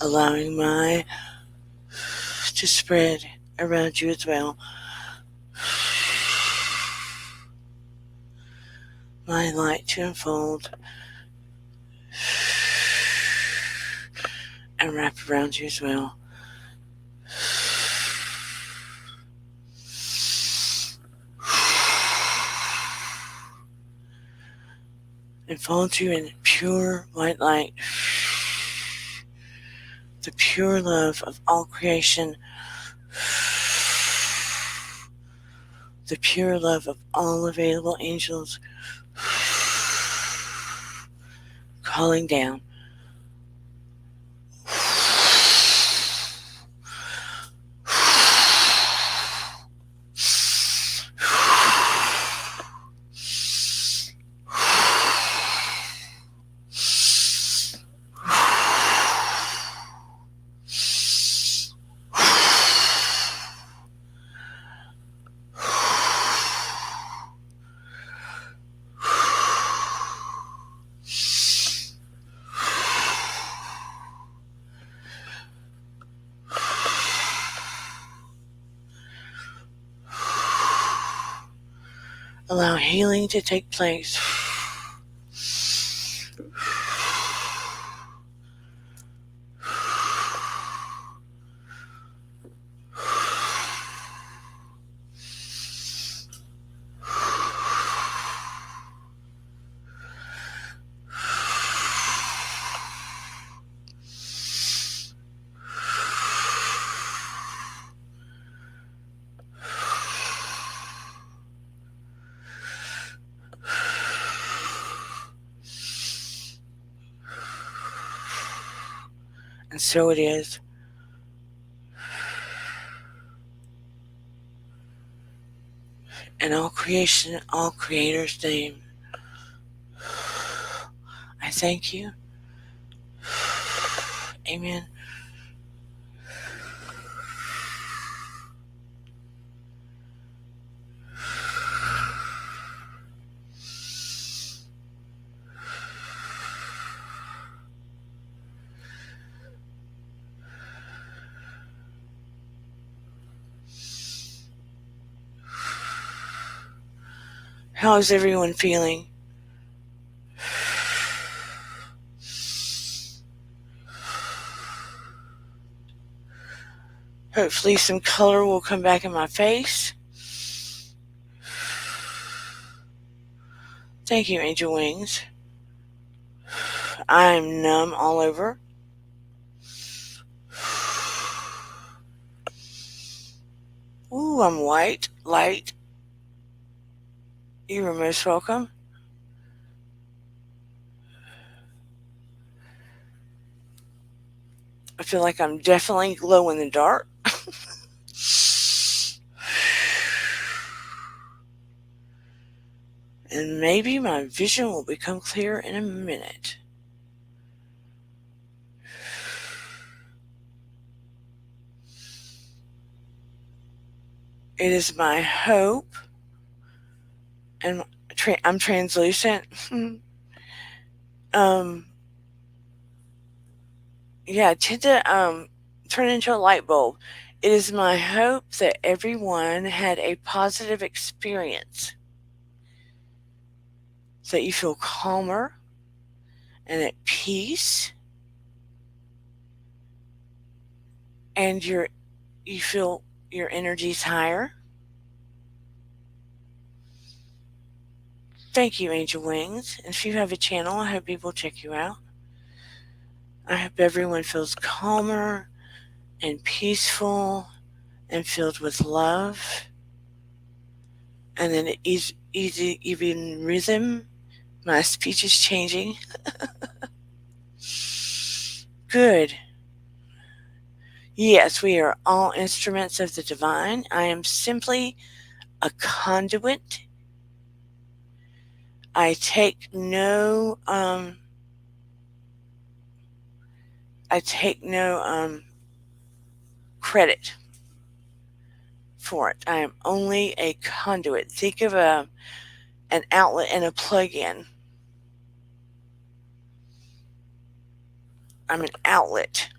allowing my to spread around you as well. My light to unfold and wrap around you as well. Enfold you in pure white light, the pure love of all creation, the pure love of all available angels, calling down. Allow healing to take place. And so it is. In all creation, all creators' name, I thank you. Amen. How is everyone feeling? Hopefully some color will come back in my face. Thank you, Angel Wings. I'm numb all over. Ooh, I'm white, light. You are most welcome. I feel like I'm definitely glow in the dark. And maybe my vision will become clear in a minute. It is my hope, and I'm translucent. um, yeah, I tend to turn into a light bulb. It is my hope that everyone had a positive experience, so that you feel calmer and at peace, and you feel your energy's higher. Thank you, Angel Wings. And if you have a channel, I hope people check you out. I hope everyone feels calmer and peaceful and filled with love and an easy, even rhythm. My speech is changing. Good. Yes, we are all instruments of the divine. I am simply a conduit. I take no credit for it. I am only a conduit. Think of an outlet and a plug-in. I'm an outlet.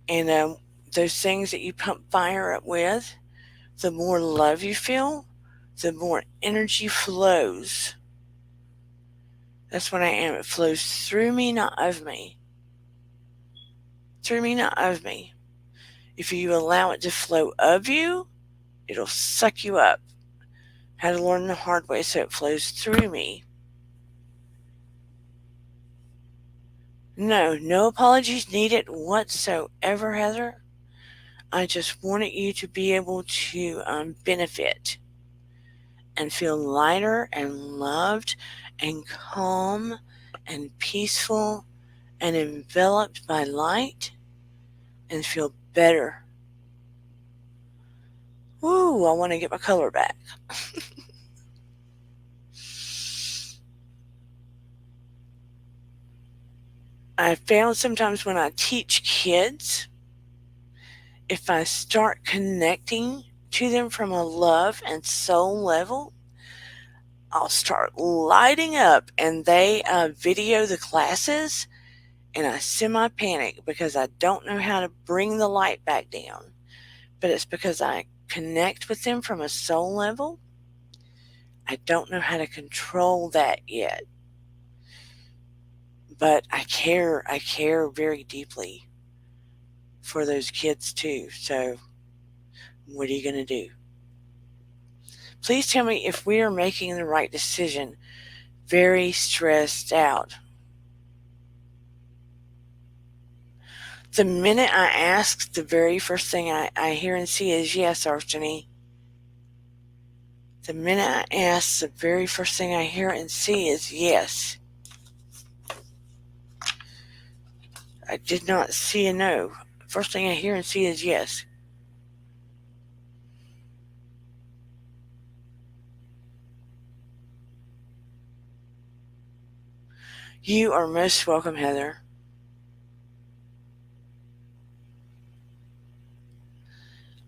And those things that you pump fire up with, the more love you feel, the more energy flows. That's what I am. It flows through me, not of me. Through me, not of me. If you allow it to flow of you, it'll suck you up. Had to learn the hard way so it flows through me. No, no apologies needed whatsoever, Heather. I just wanted you to be able to benefit and feel lighter and loved and calm and peaceful and enveloped by light and feel better. Woo, I want to get my color back. I found sometimes when I teach kids, if I start connecting to them from a love and soul level, I'll start lighting up and they video the classes and I semi panic because I don't know how to bring the light back down. But it's because I connect with them from a soul level. I don't know how to control that yet. But I care very deeply for those kids too. So what are you going to do? Please tell me if we are making the right decision. Very stressed out. The minute I ask, the very first thing I hear and see is yes, Arjani. The minute I ask, the very first thing I hear and see is yes. I did not see a no. First thing I hear and see is yes. You are most welcome, Heather.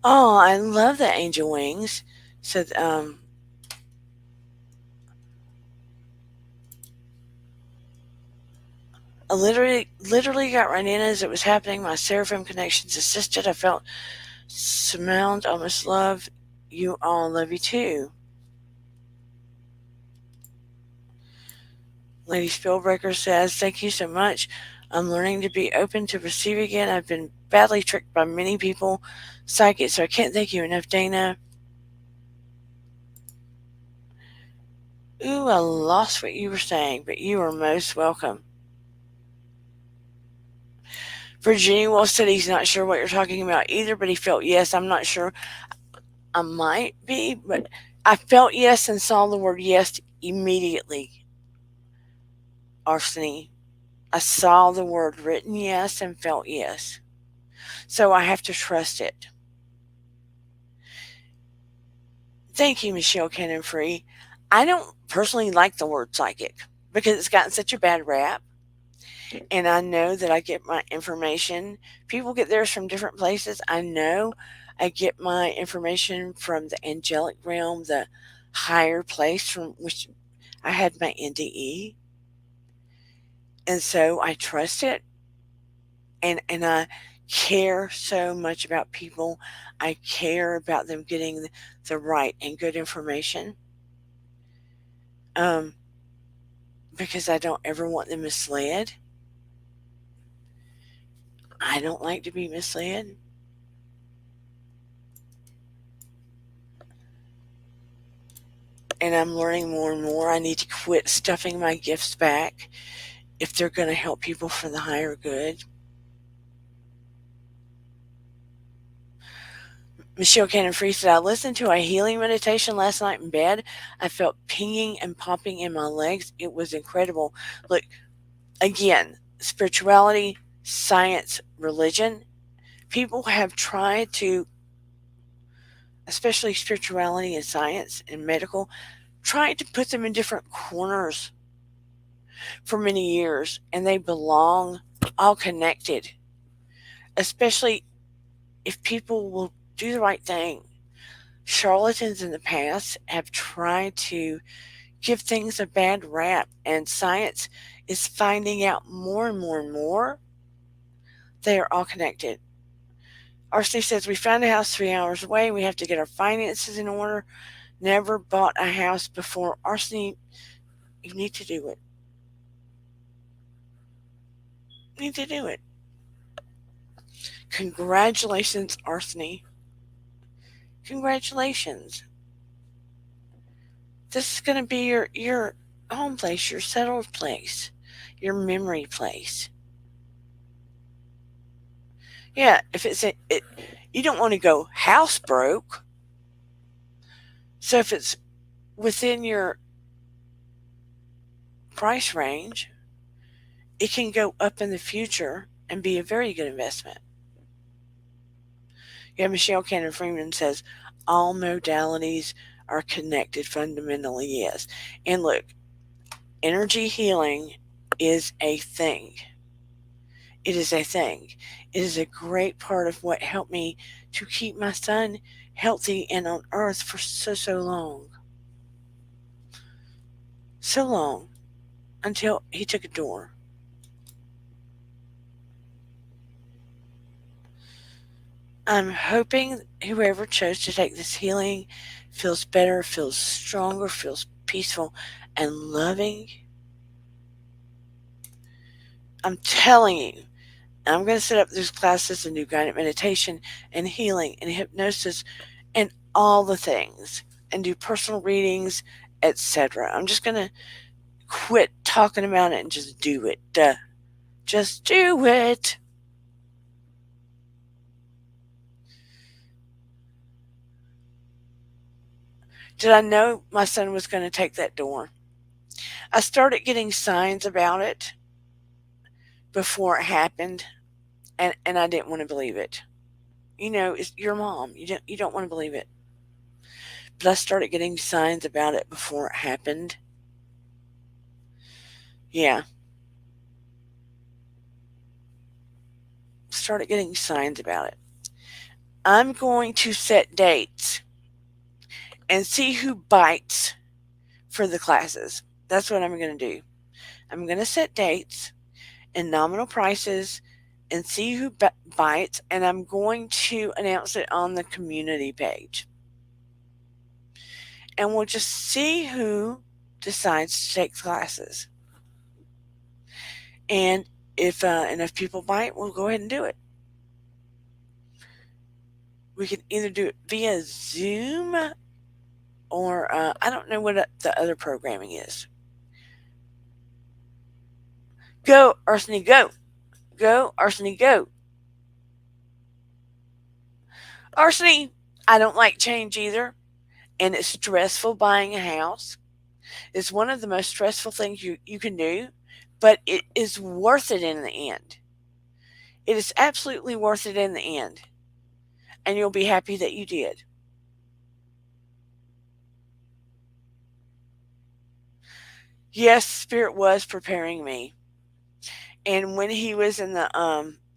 Oh, I love the angel wings. Said, I literally got right in as it was happening. My seraphim connections assisted. I felt surround, almost love. You all love you too. Lady Spellbreaker says, thank you so much. I'm learning to be open to receive again. I've been badly tricked by many people, psychics, so I can't thank you enough, Dana. Ooh, I lost what you were saying, but you are most welcome. Virginia Wolf said he's not sure what you're talking about either, but he felt yes. I'm not sure. I might be, but I felt yes and saw the word yes immediately, Arseny. I saw the word written yes and felt yes. So I have to trust it. Thank you, Michelle Cannon Free. I don't personally like the word psychic because it's gotten such a bad rap. And I know that I get my information. People get theirs from different places. I know I get my information from the angelic realm, the higher place from which I had my NDE. And so I trust it, and I care so much about people. I care about them getting the right and good information. Um, because I don't ever want them misled. I don't like to be misled. And I'm learning more and more. I need to quit stuffing my gifts back if they're going to help people for the higher good. Michelle Cannon Free said, I listened to a healing meditation last night in bed. I felt pinging and popping in my legs. It was incredible. Look, again, spirituality, science, religion, people have tried to, especially spirituality and science and medical, tried to put them in different corners for many years, and they belong all connected, especially if people will do the right thing. Charlatans in the past have tried to give things a bad rap, and science is finding out more and more and more they are all connected. Arseny says, we found a house 3 hours away. We have to get our finances in order. Never bought a house before. Arseny, you need to do it. You need to do it. Congratulations, Arseny. Congratulations. This is going to be your home place, your settled place, your memory place. Yeah, if you don't want to go house broke. So if it's within your price range, it can go up in the future and be a very good investment. Yeah, Michelle Cannon Freeman says all modalities are connected fundamentally, yes. And look, energy healing is a thing. It is a thing. It is a great part of what helped me to keep my son healthy and on earth for so long. So long until he took a door. I'm hoping whoever chose to take this healing feels better, feels stronger, feels peaceful and loving. I'm telling you, I'm going to set up these classes and do guided meditation and healing and hypnosis and all the things and do personal readings, etc. I'm just going to quit talking about it and just do it. Just do it. Did I know my son was going to take that door? I started getting signs about it before it happened, and I didn't want to believe it. You know, it's your mom. You don't want to believe it. But I started getting signs about it before it happened. Yeah, started getting signs about it. I'm going to set dates and see who bites for the classes. That's what I'm going to do. I'm going to set dates and nominal prices and see who bites, and I'm going to announce it on the community page. And we'll just see who decides to take classes. And if enough people bite, we'll go ahead and do it. We can either do it via Zoom or I don't know what the other programming is. Go, Arseny, go. Go, Arseny, go. Arseny, I don't like change either, and it's stressful buying a house. It's one of the most stressful things you can do, but it is worth it in the end. It is absolutely worth it in the end, and you'll be happy that you did. Yes, Spirit was preparing me. And when he was in the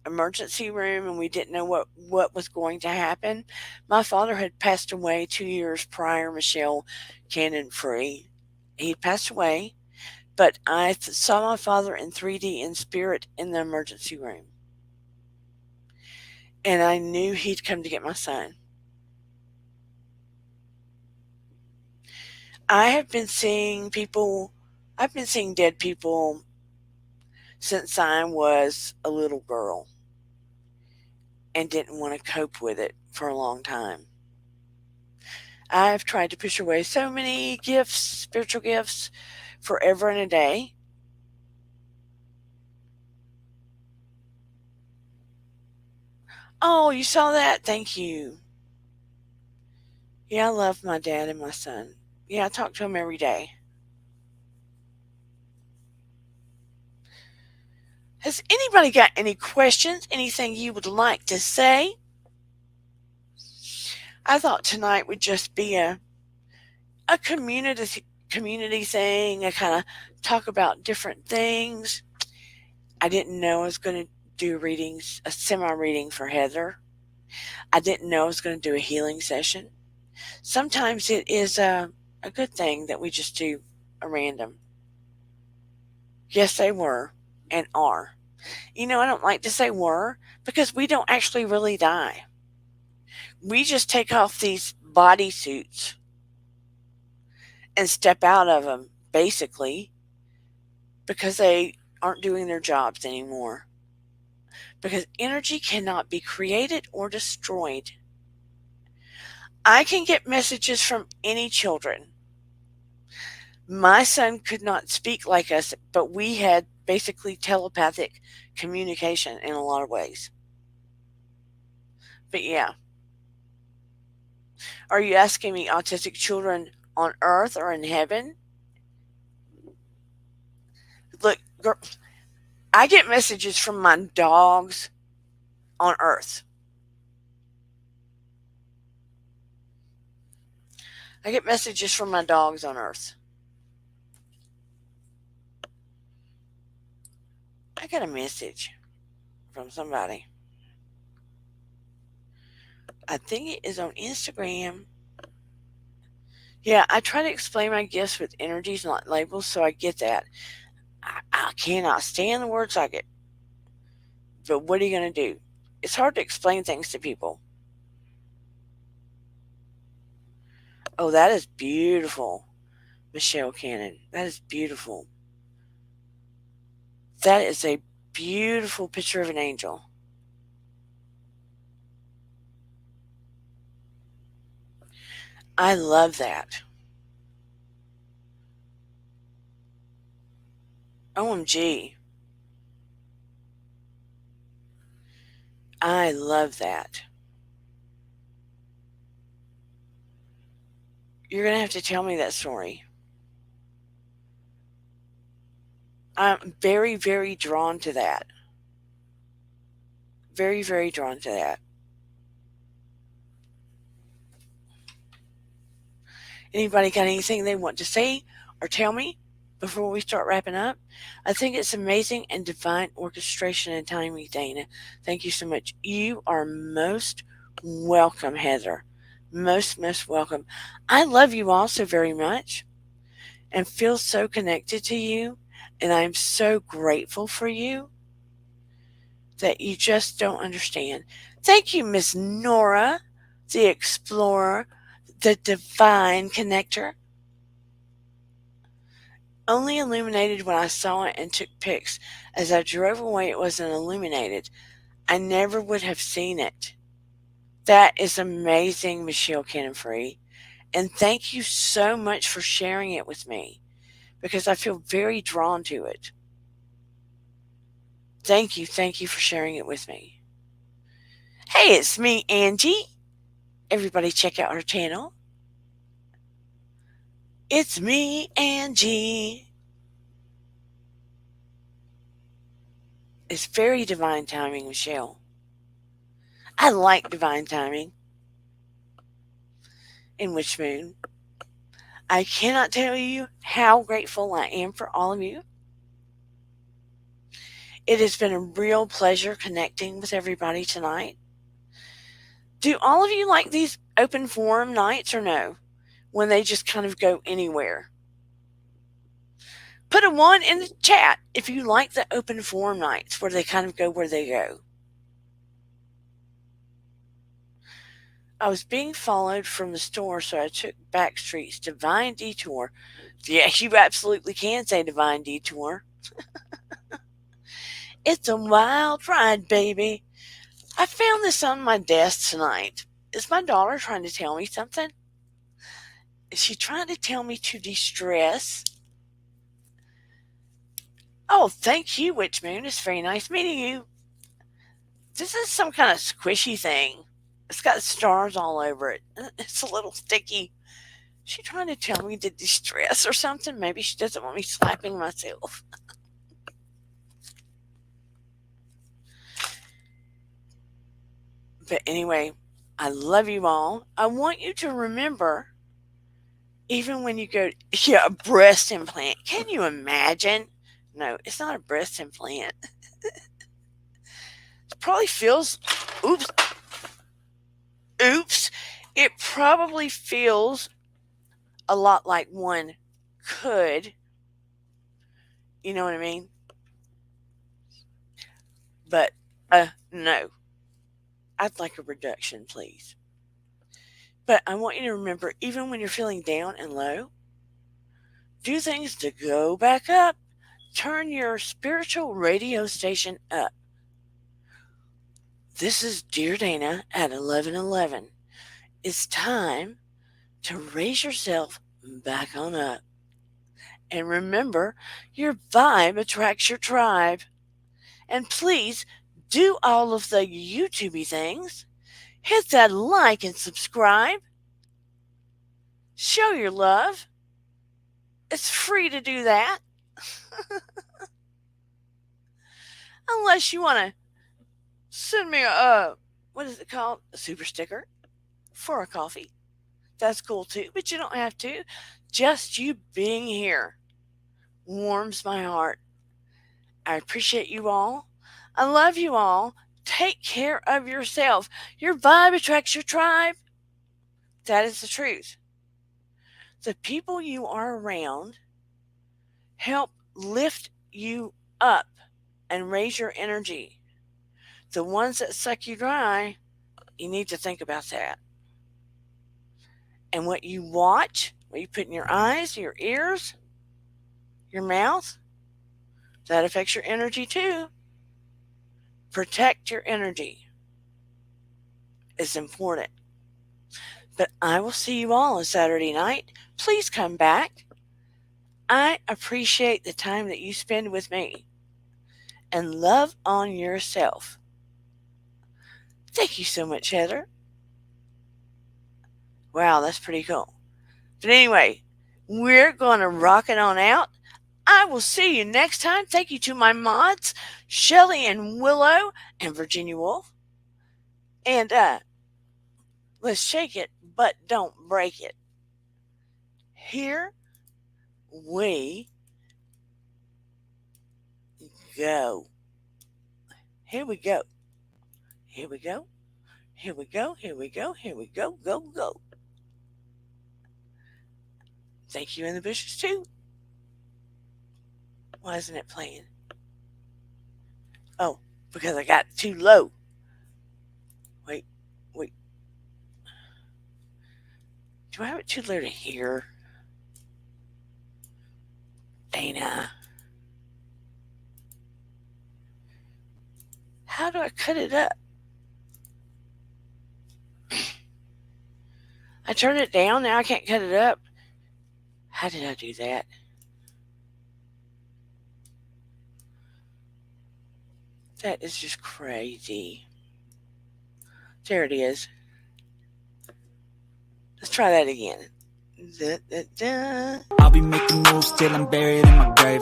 emergency room and we didn't know what was going to happen, my father had passed away 2 years prior, Michelle Cannon Free. He'd passed away, but I saw my father in 3D in spirit in the emergency room. And I knew he'd come to get my son. I have been seeing people, I've been seeing dead people since I was a little girl and didn't want to cope with it for a long time. I've tried to push away so many gifts, spiritual gifts, forever and a day. Oh, you saw that? Thank you. Yeah, I love my dad and my son. Yeah, I talk to him every day. Has anybody got any questions? Anything you would like to say? I thought tonight would just be a community thing, a kind of talk about different things. I didn't know I was going to do readings, a semi reading for Heather. I didn't know I was going to do a healing session. Sometimes it is a good thing that we just do a random. Yes, they were and are. I don't like to say were because we don't actually really die. We just take off these body suits and step out of them, basically, because they aren't doing their jobs anymore. Because energy cannot be created or destroyed. I can get messages from any children. My son could not speak like us, but we had basically telepathic communication in a lot of ways. But yeah, are you asking me autistic children on earth or in heaven? Look, girl, I get messages from my dogs on earth. I get messages from my dogs on earth. I got a message from somebody. I think it is on Instagram. Yeah, I try to explain my gifts with energies, not labels, so I get that. I cannot stand the word socket, but what are you going to do? It's hard to explain things to people. Oh, that is beautiful, Michelle Cannon. That is beautiful. That is a beautiful picture of an angel. I love that. OMG. I love that. You're going to have to tell me that story. I'm very, very drawn to that. Very, very drawn to that. Anybody got anything they want to say or tell me before we start wrapping up? I think it's amazing and divine orchestration and timing, Dana. Thank you so much. You are most welcome, Heather. Most welcome. I love you all so very much and feel so connected to you. And I'm so grateful for you that you just don't understand. Thank you, Miss Nora, the explorer, the divine connector. Only illuminated when I saw it and took pics. As I drove away, it wasn't illuminated. I never would have seen it. That is amazing, Michelle Cannon-Free. And thank you so much for sharing it with me because I feel very drawn to it. Thank you for sharing it with me. Hey, it's me, Angie. Everybody check out our channel. It's me, Angie. It's very divine timing, Michelle. I like divine timing in Witch Moon. I cannot tell you how grateful I am for all of you. It has been a real pleasure connecting with everybody tonight. Do all of you like these open forum nights or no? When they just kind of go anywhere? Put a one in the chat if you like the open forum nights where they kind of go where they go. I was being followed from the store, so I took back streets. Divine detour. Yeah, you absolutely can say divine detour. It's a wild ride, baby. I found this on my desk tonight. Is my daughter trying to tell me something? Is she trying to tell me to de-stress? Oh, thank you, Witch Moon. It's very nice meeting you. This is some kind of squishy thing. It's got stars all over it. It's a little sticky. Is she trying to tell me to de-stress or something? Maybe she doesn't want me slapping myself. But anyway, I love you all. I want you to remember, even when you go, yeah, a breast implant. Can you imagine? No, it's not a breast implant. It probably feels, oops, oops. It probably feels a lot like one could. You know what I mean? But, no. I'd like a reduction, please. But I want you to remember, even when you're feeling down and low, do things to go back up. Turn your spiritual radio station up. This is Dear Dana at 11:11. It's time to raise yourself back on up. And remember, your vibe attracts your tribe. And please do all of the YouTubey things. Hit that like and subscribe. Show your love. It's free to do that. Unless you want to send me what is it called? A super sticker for a coffee. That's cool too, but you don't have to. Just you being here warms my heart. I appreciate you all. I love you all. Take care of yourself. Your vibe attracts your tribe. That is the truth. The people you are around help lift you up and raise your energy. The ones that suck you dry, you need to think about that. And what you watch, what you put in your eyes, your ears, your mouth, that affects your energy too. Protect your energy. It's important. But I will see you all on Saturday night. Please come back. I appreciate the time that you spend with me. And love on yourself. Thank you so much, Heather. Wow, that's pretty cool. But anyway, we're going to rock it on out. I will see you next time. Thank you to my mods, Shelly and Willow and Virginia Wolf. And let's shake it, but don't break it. Here we go. Here we go. Here we go. Here we go. Here we go. Here we go. Go, go. Thank you in the bushes too. Why isn't it playing? Oh, because I got it too low. Wait, wait. Do I have it too low to hear? Dana. How do I cut it up? I turned it down, now I can't cut it up. How did I do that? That is just crazy. There it is. Let's try that again. Da, da, da. I'll be making moves till I'm buried in my grave.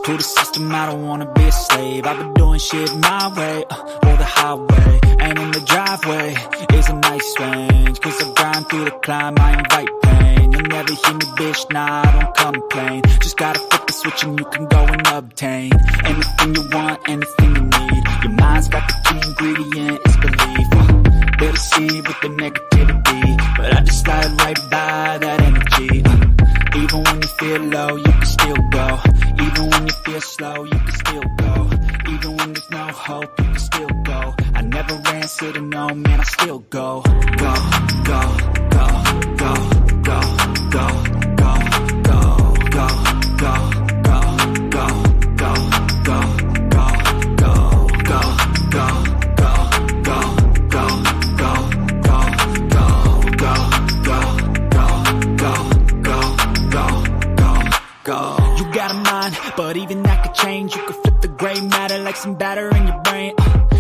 To the system, I don't wanna be a slave. I've been doing shit my way, or the highway. And in the driveway is a nice range. Cause I grind through the climb, I invite pain. You'll never hear me, bitch, nah, I don't complain. Just gotta flip the switch and you can go and obtain anything you want, anything you need. Your mind's got the key ingredient, it's belief. Better see with the negativity, but I just slide right by that energy. Even when you feel low, you can still go. Even when you feel slow, you can still go. Even when there's no hope, you can still go. I never answer to no, man, I still go. Go, go, go, go, go, go, go, go, go, go, go, go, go, go, go. You got a mind, but even that could change. You could flip the gray matter like some batter in your brain.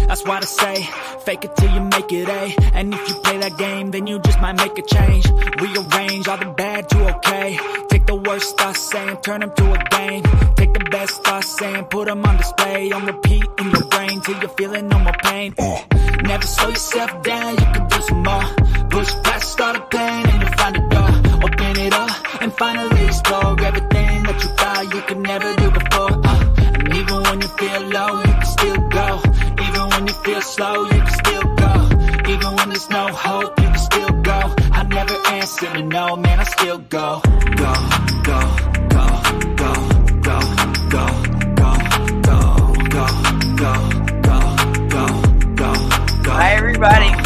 That's why I say, fake it till you make it A. And if you play that game, then you just might make a change. Rearrange all the bad to okay. Take the worst thoughts saying, turn them to a game. Take the best thoughts saying, put them on display. On repeat in your brain till you're feeling no more pain. Never slow yourself down, you can do some more. Push past all the pain and you'll find a door. Open it up and finally explore everything that you thought you could never do before. And even when you feel low, you can still go. Even when you feel slow, you can still go. Even when there's no hope, you can still go. I never answer to no, man, I still go. Go, go, go, go, go, go, go, go, go, go, go, go, go, go. Bye, everybody.